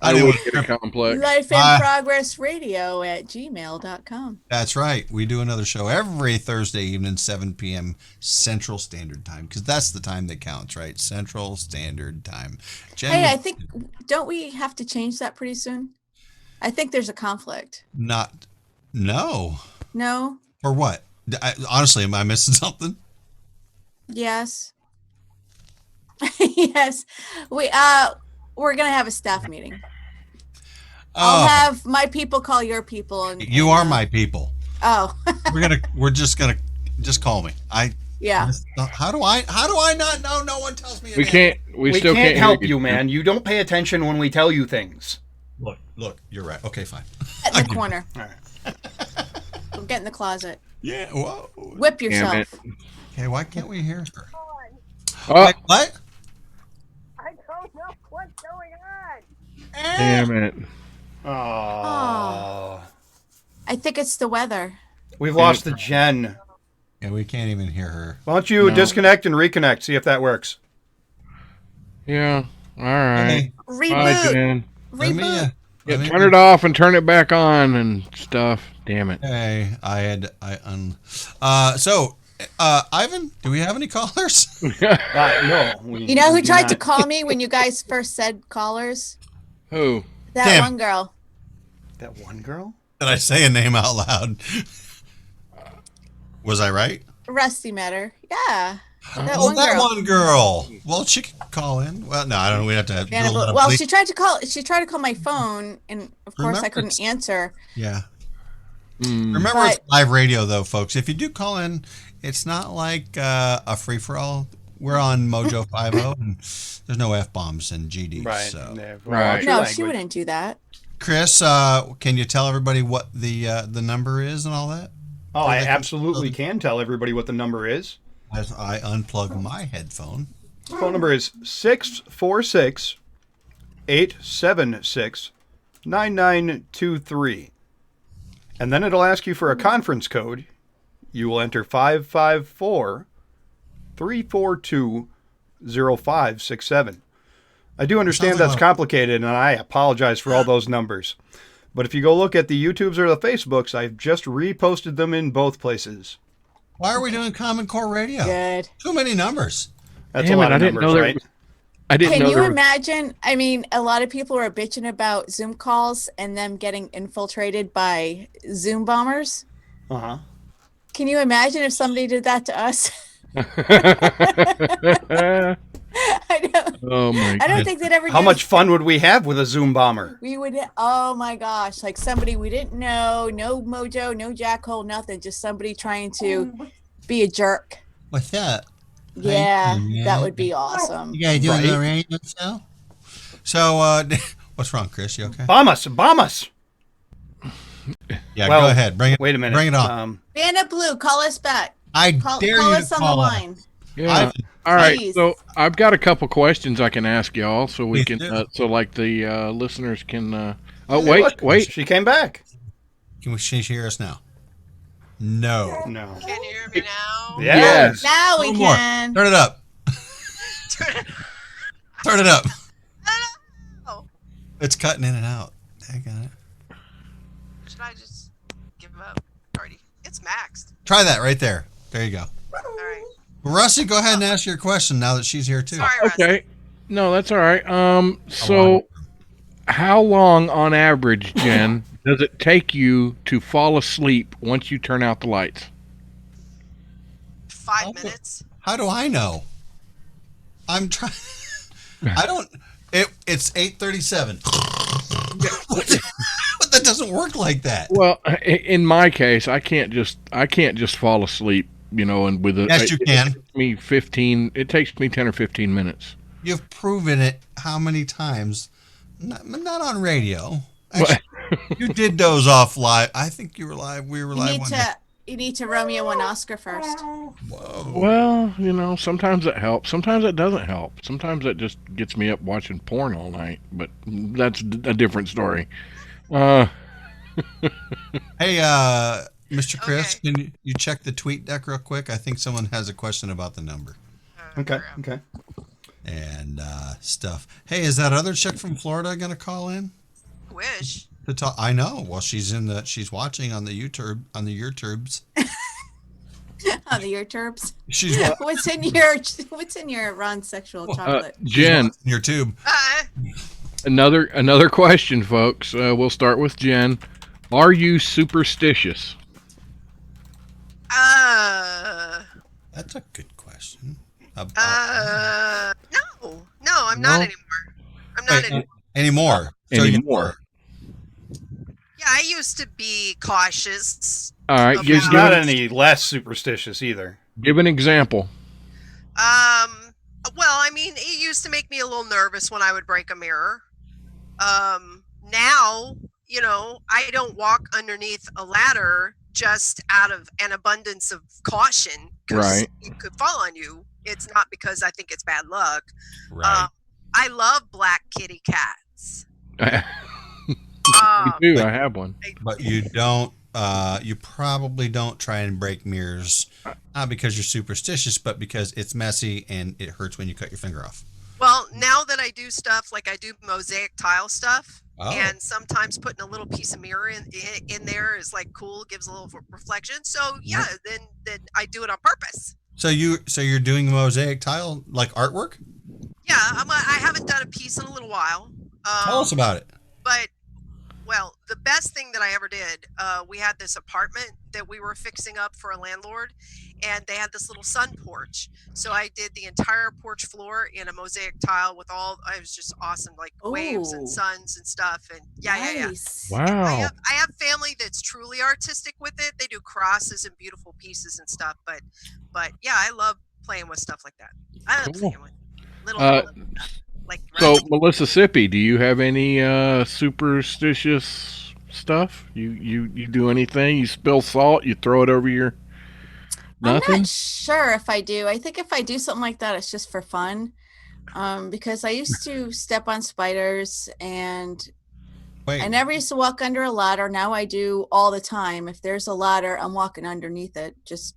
I would get a complex. Life in Progress Radio at gmail.com. That's right. We do another show every Thursday evening, 7 p.m. Central Standard Time, because that's the time that counts, right? Central Standard Time. Jen, Hey, I think, don't we have to change that pretty soon? I think there's a conflict. No. No? For what? Honestly, am I missing something? Yes. Yes. We're going to have a staff meeting. I'll have my people call your people. And you are my people. Oh. We're just gonna call me. Yeah. How do I not know? No one tells me. We still can't help hear you, man. You don't pay attention when we tell you things. Look, you're right. Okay, fine. Get in the corner. All right. Get in the closet. Yeah. Whoa. Whip yourself. Okay, why can't we hear her? Oh. What? I don't know what's going on. Damn it. Oh. I think it's the weather. We've lost the Jen. Yeah, we can't even hear her. Why don't you disconnect and reconnect? See if that works. Yeah. All right. Hey. Bye, Reboot. Jen. Reboot. Yeah, turn it off and turn it back on and stuff. Damn it. Hey, Ivan, do we have any callers? No. You know who tried to call me when you guys first said callers? Who? That one girl. That one girl? Did I say a name out loud? Was I right? Rusty met her. Yeah. That one girl. Well, she could call in. Well, no, I don't know. We have to. She tried to call. She tried to call my phone, and of course I couldn't answer. Yeah. Remember, it's live radio, though, folks. If you do call in, it's not like a free for all. We're on Mojo 50, and there's no F bombs and GDs. Right. So. Right. No, she wouldn't do that. Chris, can you tell everybody what the number is and all that? Oh, I absolutely can tell everybody what the number is. As I unplug my headphone. The phone number is 646-876-9923. And then it'll ask you for a conference code. You will enter 554-342-0567. I do understand that's complicated, and I apologize for all those numbers. But if you go look at the YouTubes or the Facebooks, I've just reposted them in both places. Why are we doing Common Core Radio? Good. Too many numbers. That's a lot of numbers, right? Can you imagine? I mean, a lot of people are bitching about Zoom calls and them getting infiltrated by Zoom bombers. Uh-huh. Can you imagine if somebody did that to us? Oh my God. I don't think they'd ever. How much fun would we have with a Zoom bomber? We would. Oh my gosh! Like somebody we didn't know, no Mojo, no Jackhole, nothing. Just somebody trying to be a jerk. What's that? Yeah, that would be awesome. You guys doing the radio show? So, what's wrong, Chris? You okay? Bomb us! Bomb us! Yeah, go ahead. Bring it. Wait a minute. Bring it on. Band of Blue, call us back. Call you us to on call the us. line. Yeah. All right. Please. So I've got a couple questions I can ask y'all, so we Please can, do. so like the listeners can. Oh Hey, wait, look, she came back. Can she hear us now? No. No. Can you hear me now? Yes. Now we One more. can. Turn it up. Turn it up. Oh. It's cutting in and out. I got it. Should I just give up already? It's maxed. Try that right there. There you go. All right. Well, Rusty, go ahead and ask your question now that she's here too. Sorry, Rusty. Okay. No, that's all right. So how long on average, Jen, does it take you to fall asleep once you turn out the lights? 5 minutes. How do I know? I'm trying. I don't. It's 8:37. But that doesn't work like that. Well, in my case, I can't just fall asleep, and with Yes, you can. It takes me 10 or 15 minutes. You've proven it how many times? Not on radio. Actually, you did doze off live. I think you were live. We were live. You need to Romeo and Oscar first. Whoa. Well, sometimes it helps. Sometimes it doesn't help. Sometimes it just gets me up watching porn all night. But that's a different story. Hey, Mr. Chris, can you check the tweet deck real quick? I think someone has a question about the number. Okay. And stuff. Hey, is that other chick from Florida going to call in? Wish. To talk? I know. Well, she's watching on the YouTube on the YouTubes. On the YouTubes. She's What's in your Ron sexual chocolate? Jen, your tube. Another question, folks. We'll start with Jen. Are you superstitious? That's a good question. No, I'm not anymore. I'm not anymore. Anymore. Anymore. Yeah, I used to be cautious. All right. She's not any less superstitious either. Give an example. Well, I mean, it used to make me a little nervous when I would break a mirror. Now, I don't walk underneath a ladder just out of an abundance of caution because it could fall on you. It's not because I think it's bad luck. Right. I love black kitty cats. Me too. I have one. But you don't. You probably don't try and break mirrors Not because you're superstitious, but because it's messy and it hurts when you cut your finger off. Well, now that I do stuff like I do mosaic tile stuff, Oh. and sometimes putting a little piece of mirror in there is like cool, gives a little reflection. So yeah, then I do it on purpose. So you're doing mosaic tile like artwork? Yeah, I haven't done a piece in a little while. Tell us about it. But well, the best thing that I ever did, we had this apartment that we were fixing up for a landlord, and they had this little sun porch. So I did the entire porch floor in a mosaic tile with it was just awesome, like waves and suns and stuff. And yeah. Wow. I have family that's truly artistic with it. They do crosses and beautiful pieces and stuff. But yeah, I love playing with stuff like that. I love playing with little like. So, Mississippi, do you have any superstitious stuff? You do anything? You spill salt, you throw it over your nothing? I'm not sure if I do. I think if I do something like that, it's just for fun. Because I used to step on spiders, and I never used to walk under a ladder. Now I do all the time. If there's a ladder, I'm walking underneath it just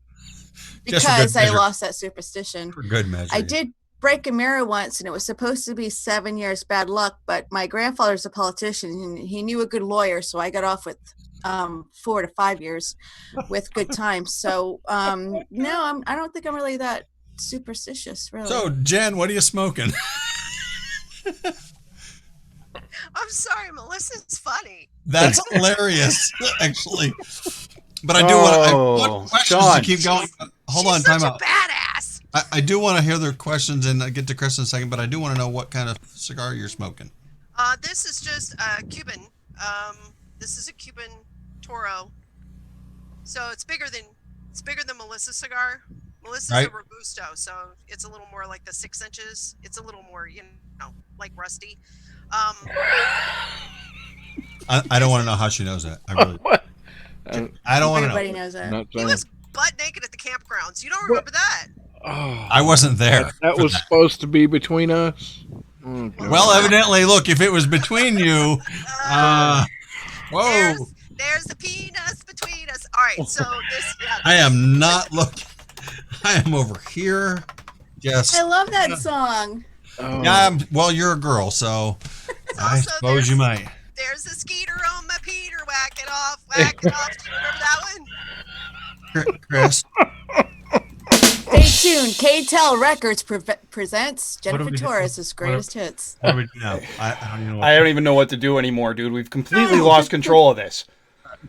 because I lost that superstition. For good measure. I did break a mirror once, and it was supposed to be 7 years bad luck, but my grandfather's a politician and he knew a good lawyer, so I got off with 4 to 5 years with good times. So no, I don't think I'm really that superstitious, really. So Jen, what are you smoking? I'm sorry, Melissa's funny. That's hilarious, actually. But I do want questions Sean. to keep going. Hold on, time out. Badass. I do want to hear their questions and get to Chris in a second, but I do want to know what kind of cigar you're smoking. This is just Cuban. This is a Cuban Toro. So it's bigger than Melissa's cigar. Melissa's a Robusto, so it's a little more like the 6 inches. It's a little more, like rusty. I don't want to know how she knows that. I really. I don't want to know. Everybody knows that. He was butt naked at the campgrounds. You don't remember that? Oh, I wasn't there. That was supposed to be between us. Oh, well, evidently, look, if it was between you, whoa. There's the peanuts between us. All right, so this. Yeah, I am not looking. I am over here. Yes. I love that song. Oh. Yeah. Well, you're a girl, so I suppose you might. There's a skeeter on my Peter. Whack it off. Whack it off. Do you remember that one? Chris. Stay tuned. K-Tel Records presents Jennifer Torres' greatest hits. What do we do now? I don't even know what to do anymore, dude. We've completely lost control of this.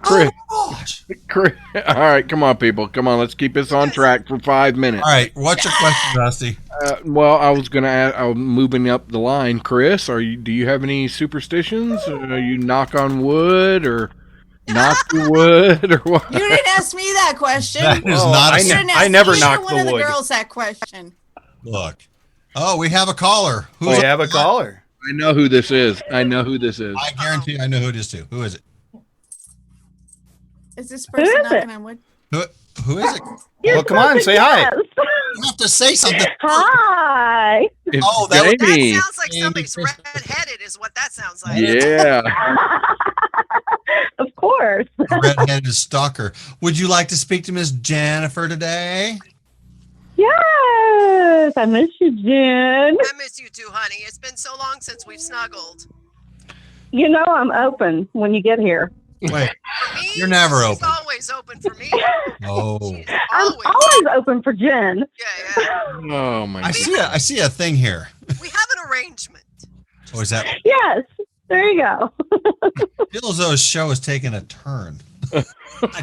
Chris, Chris, all right, come on, people. Come on, let's keep this on track for 5 minutes. All right, what's your question, Rusty? Well, I was going to add, I'm moving up the line. Chris, do you have any superstitions? You knock on wood or knock the wood or what? You didn't ask me that question. That is not I never knocked one the of the wood. girls that question. Look. Oh, we have a caller. We have a caller. I know who this is. I guarantee I know who it is too. Who is it? Is this person knocking on wood? Who is it? Well, come on, say hi. You have to say something. Hi. It's That Jamie. sounds like somebody's red-headed is what that sounds like. Yeah. Of course. Red-headed stalker. Would you like to speak to Miss Jennifer today? Yes. I miss you, Jen. I miss you too, honey. It's been so long since we've snuggled. You know I'm open when you get here. Wait, you're never She's open. always open for me. Oh. I'm always open for Jen. Oh my I see a thing here. We have an arrangement. Oh, is that? Yes. There you go. Feels though his show is taking a turn. That's what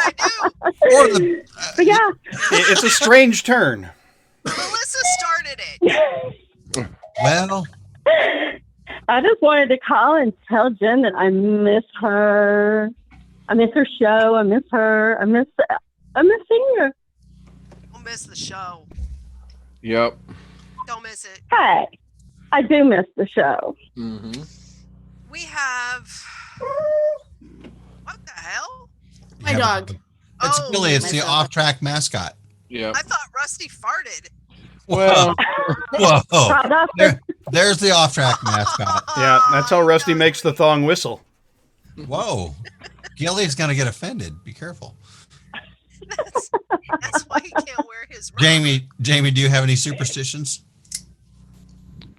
I do. But yeah. It's a strange turn. Melissa started it. Well, I just wanted to call and tell Jen that I miss her. I miss her show. I miss her. I miss seeing her. Don't miss the show. Yep. Don't miss it. Hey, I do miss the show. Mm-hmm. We have. What the hell? My dog. It's Oh, Billy. It's the myself. off-track mascot. Yep. I thought Rusty farted. Well, whoa. There's the off-track mascot. Yeah, that's how Rusty makes the thong whistle. Whoa. Gilly's going to get offended. Be careful. That's why he can't wear his robe. Jamie, do you have any superstitions?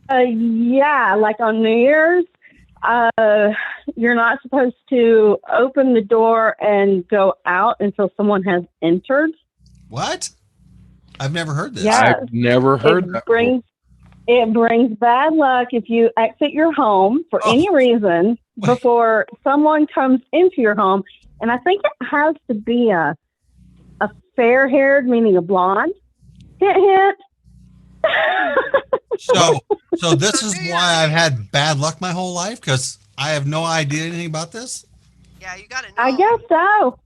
Yeah, like on New Year's, you're not supposed to open the door and go out until someone has entered. What? I've never heard this. Yes. I've never heard that. It brings bad luck if you exit your home for any reason before someone comes into your home. And I think it has to be a fair-haired, meaning a blonde, hint. So this is why I've had bad luck my whole life, because I have no idea anything about this? Yeah, you got to know. I guess so.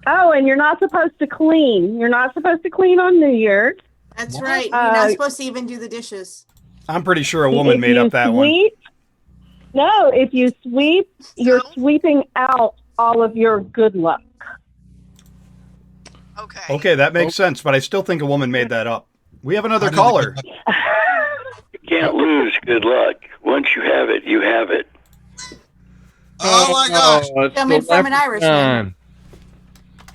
Oh, and you're not supposed to clean. You're not supposed to clean on New Year's. That's right. You're not supposed to even do the dishes. I'm pretty sure a woman made up that one. No, if you sweep, you're sweeping out all of your good luck. Okay, that makes sense, but I still think a woman made that up. We have another caller. You can't lose good luck. Once you have it, you have it. Oh my gosh. Coming from an Irishman.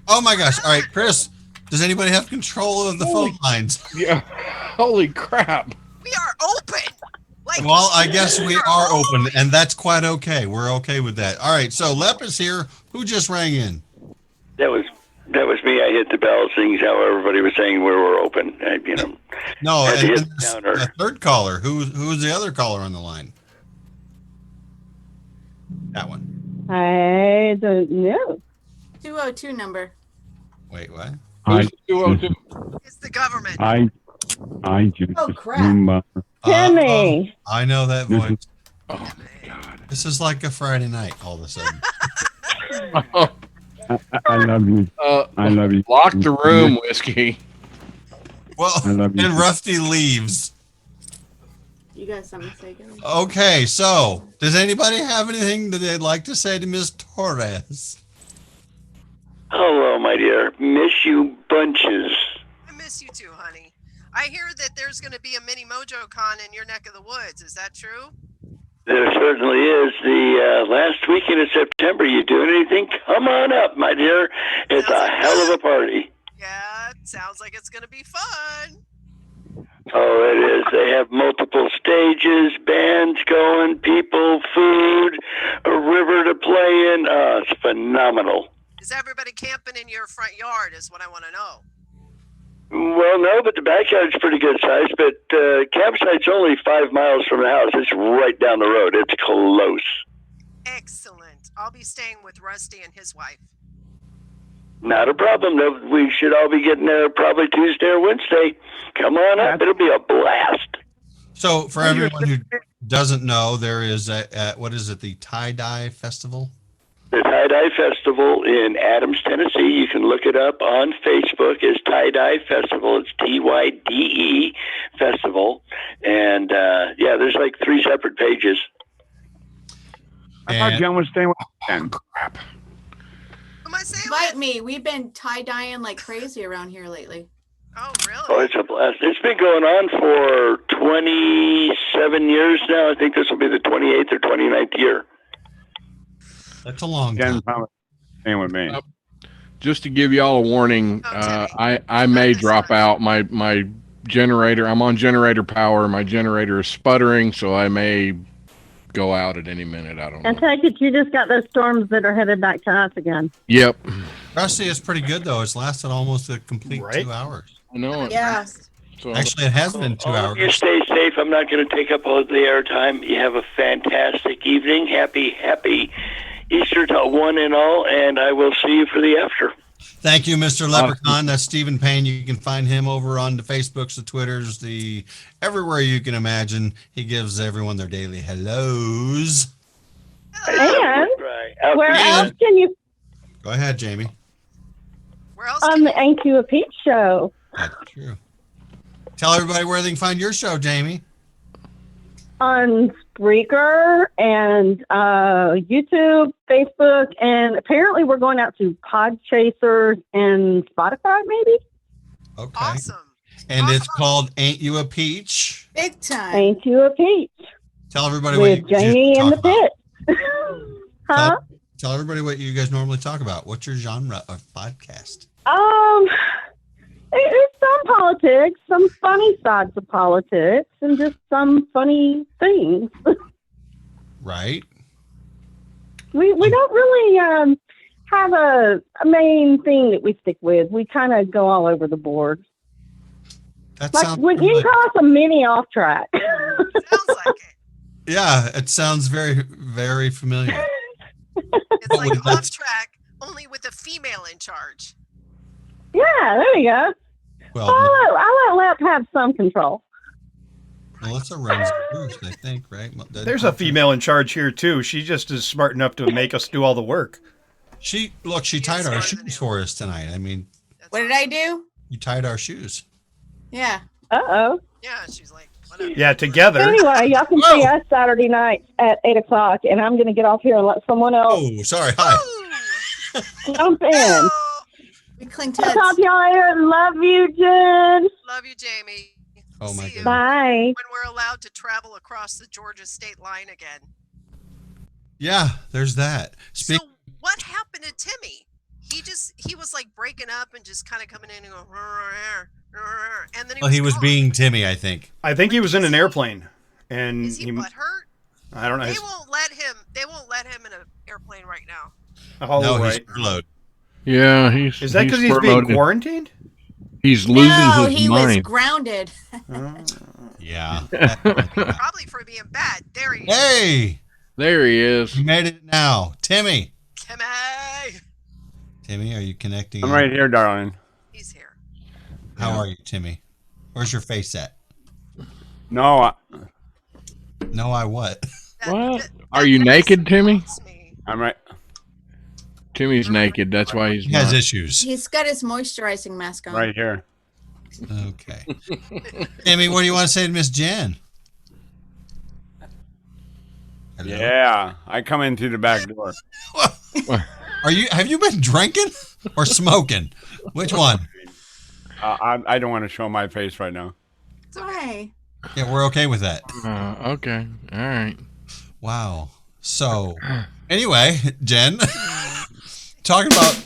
Oh my gosh. All right, Chris, does anybody have control of the phone lines? Yeah. Holy crap. We are open. Well, I guess we are open, and that's quite okay. We're okay with that. All right, so Lep is here. Who just rang in? That was me. I hit the bell, seeing how everybody was saying we were open. No, had to hit and the counter. the third caller. Who's the other caller on the line? That one. I don't know. 202 number. Wait, what? Who's 202? It's the government. I just Oh, crap. Timmy. I know that voice. Oh my God. This is like a Friday night all of a sudden. I love you. I love you. Lock the room, Whiskey. Well, I love you. and Rusty leaves. You got something to say, guys? Okay, so does anybody have anything that they'd like to say to Miss Torres? Hello, my dear. Miss you bunches. I miss you too, honey. I hear that there's going to be a mini Mojo Con in your neck of the woods. Is that true? There certainly is. The last weekend of September, you doing anything? Come on up, my dear. It's a hell of a party. Yeah, sounds like it's going to be fun. Oh, it is. They have multiple stages, bands going, people, food, a river to play in. It's phenomenal. Is everybody camping in your front yard is what I want to know. Well, no, but the backyard's pretty good size, but campsite's only 5 miles from the house. It's right down the road. It's close. Excellent. I'll be staying with Rusty and his wife. Not a problem. We should all be getting there probably Tuesday or Wednesday. Come on up. It'll be a blast. So for everyone who doesn't know, there is what is it, the Tie-Dye Festival? The Tie-Dye Festival in Adams, Tennessee. You can look it up on Facebook as Tie-Dye Festival. It's TYDE Festival. And, there's like 3 separate pages. I thought John was staying with Ken. Crap. Invite me. We've been tie-dyeing like crazy around here lately. Oh, really? Oh, it's a blast. It's been going on for 27 years now. I think this will be the 28th or 29th year. That's a long time. Staying with me. Just to give y'all a warning, I may drop out. My generator, I'm on generator power. My generator is sputtering, so I may go out at any minute. I don't know. I take it you just got those storms that are headed back to us again. Yep. Rusty is pretty good, though. It's lasted almost a complete 2 hours. I know it. Yeah. So, actually, it has been 2 hours. You stay safe. I'm not going to take up all the airtime. You have a fantastic evening. Happy Easter to one and all, and I will see you for the after. Thank you, Mr. Leprechaun. That's Stephen Payne. You can find him over on the Facebooks, the Twitters, everywhere you can imagine. He gives everyone their daily hellos. And where else can you? Go ahead, Jamie. Where else? On the Ain't You a Peach show. That's true. Tell everybody where they can find your show, Jamie. On Spreaker and YouTube, Facebook, and apparently we're going out to Podchasers and Spotify, maybe. Okay. Awesome. And it's called Ain't You a Peach? Big time. Ain't You a Peach? Tell everybody what With Jamie in the pit. Huh? Tell everybody what you guys normally talk about. What's your genre of podcast? It's some politics, some funny sides of politics, and just some funny things. Right. We don't really have a main thing that we stick with. We kind of go all over the board. That Like sounds when you call us a mini off track. Yeah, it sounds very, very familiar. It's like off track, only with a female in charge. Yeah, there you go. Well, I'll let Lep have some control. Melissa runs the roost, I think, right? There's a female in charge here too. She just is smart enough to make us do all the work. She tied our shoes for us tonight. I mean, What did I do? you tied our shoes. Yeah. Uh-oh. Yeah, she's like, whatever. Yeah, together. Anyway, y'all can see us Saturday night at 8 o'clock, and I'm going to get off here and let someone else Oh, sorry. Hi. jump in. We cling I'll talk to y'all later. Love you, Jen. Love you, Jamie. Oh, my goodness. Bye. When we're allowed to travel across the Georgia state line again. Yeah, there's that. So what happened to Timmy? He was like breaking up and just kind of coming in and going, and then He was being Timmy, I think. I think he was in an airplane, and Is he butthurt? I don't know. They won't let him in an airplane right now. Oh, No, right. he's furloughed. Yeah, Is that because he's being furloughed. quarantined? He's losing No, his he was mind. grounded. Yeah. Probably for being bad. There he is. Hey! There he is. You made it now. Timmy. Timmy. Timmy, are you connecting? I'm right here, darling. He's here. How are you, Timmy? Where's your face at? No, No, I what? What? Are you naked, Timmy? I'm right. Timmy's naked. That's why he's He has not. issues. He's got his moisturizing mask on. Right here. Okay. Timmy, what do you want to say to Miss Jen? Hello? Yeah, I come in through the back door. Have you been drinking or smoking? Which one? I don't want to show my face right now. Why? Yeah, we're okay with that. Okay. All right. Wow. So, anyway, Jen, talking about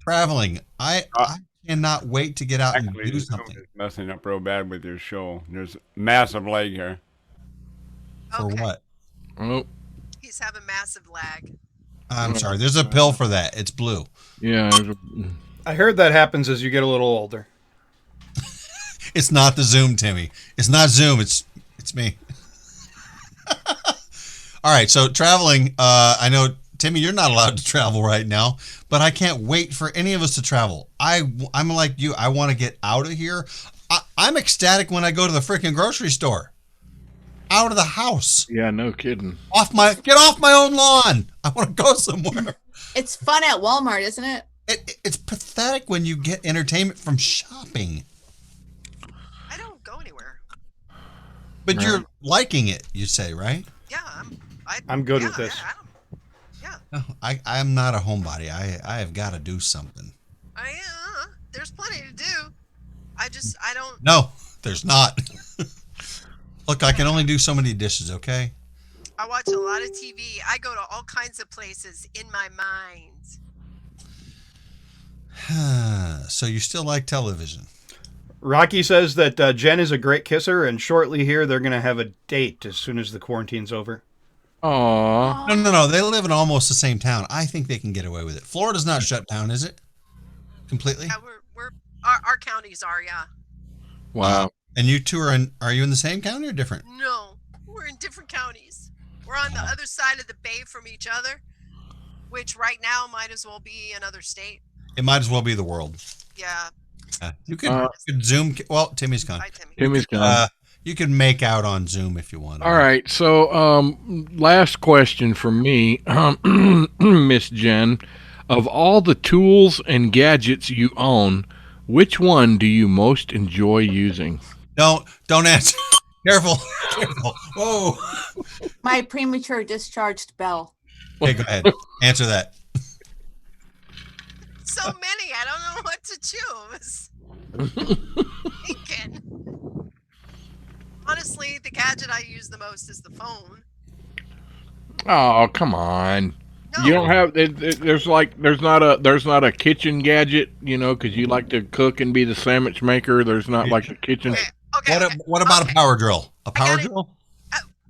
traveling. I cannot wait to get out and do this something. is messing up real bad with your show. There's massive lag here. For what? Oh, He's having massive lag. I'm sorry. There's a pill for that. It's blue. yeah. I heard that happens as you get a little older. It's not the Zoom, Timmy. It's not Zoom. It's me. All right. So traveling. I know, Timmy, you're not allowed to travel right now, but I can't wait for any of us to travel. I'm like you. I want to get out of here. I'm ecstatic when I go to the freaking grocery store. Out of the house. Yeah, no kidding. Get off my own lawn. I want to go somewhere. It's fun at Walmart, isn't it? It's pathetic when you get entertainment from shopping. I don't go anywhere. But Right. you're liking it, you say, right? Yeah, I'm good with this. No, I'm not a homebody. I have got to do something. There's plenty to do. I don't. No, there's not. Look, I can only do so many dishes, okay? I watch a lot of TV. I go to all kinds of places in my mind. So you still like television? Rocky says that Jen is a great kisser, and shortly here they're going to have a date as soon as the quarantine's over. Aww. No. They live in almost the same town. I think they can get away with it. Florida's not shut down, is it? Completely? Yeah, our counties are, yeah. Wow. And you two are you in the same county or different? No, we're in different counties. We're on the other side of the bay from each other, which right now might as well be another state. It might as well be the world. Yeah. You could Zoom. Well, Timmy's gone. Hi, Timmy. Timmy's gone. You can make out on Zoom if you want. All right. So, last question from me, Miss Jen. Of all the tools and gadgets you own, which one do you most enjoy using? Don't answer. Careful. Whoa. My premature discharged bell. Okay, go ahead. Answer that. So many, I don't know what to choose. Thinking. Honestly, the gadget I use the most is the phone. Oh, come on. You don't have there's not a kitchen gadget, because you like to cook and be the sandwich maker. There's not like a kitchen. What about a power drill? A power drill?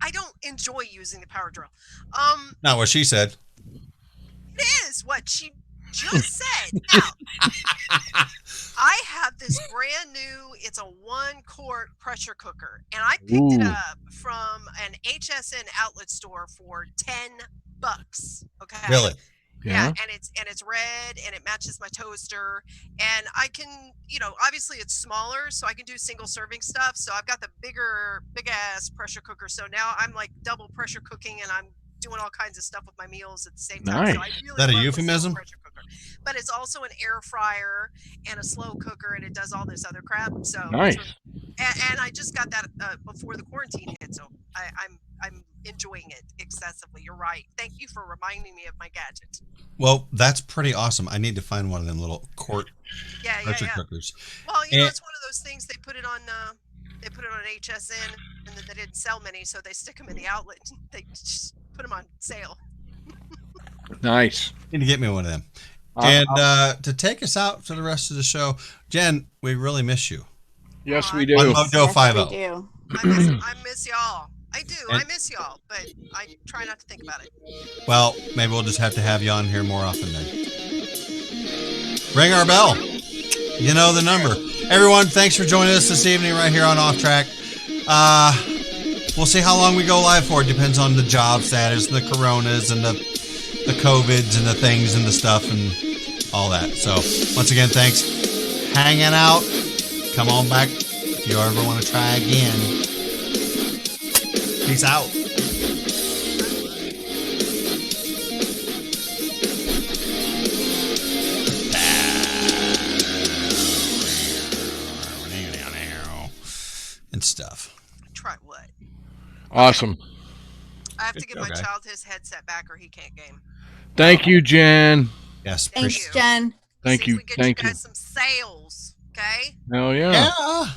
I don't enjoy using the power drill. Not what she said. It is what she just said. Now, I have this brand new, it's a 1-quart pressure cooker, and I picked it up from an HSN outlet store for $10. Okay. Really? Yeah, and it's red and it matches my toaster, and I can, obviously it's smaller, so I can do single serving stuff. So I've got the big ass pressure cooker. So now I'm like double pressure cooking, and I'm doing all kinds of stuff with my meals at the same time. Nice. So I really Is that a love euphemism? pressure cooker. But it's also an air fryer and a slow cooker, and it does all this other crap. So nice. And I just got that before the quarantine hit, so I'm enjoying it excessively. You're right. Thank you for reminding me of my gadget. Well, that's pretty awesome. I need to find one of them little quart pressure cookers. Well, it's one of those things. They put it on HSN, and then they didn't sell many, so they stick them in the outlet. They just put them on sale. Nice. Need to get me one of them. And to take us out for the rest of the show, Jen, we really miss you. Yes, we do. On Mojo 50. We do. I miss y'all. I do. I miss y'all, but I try not to think about it. Well, maybe we'll just have to have you on here more often then. Ring our bell. You know the number. Everyone, thanks for joining us this evening right here on Off Track. We'll see how long we go live for. It depends on the job status, and the coronas, and the COVIDs, and the things, and the stuff, and all that. So, once again, thanks. Hanging out. Come on back if you ever want to try again. Peace out. And stuff. Try what? Awesome. I have to give my child his headset back, or he can't game. Thank you, Jen. Yes. Thanks, Jen. Thank you. We get Thank you you. guys some sales, okay? Hell yeah. Yeah.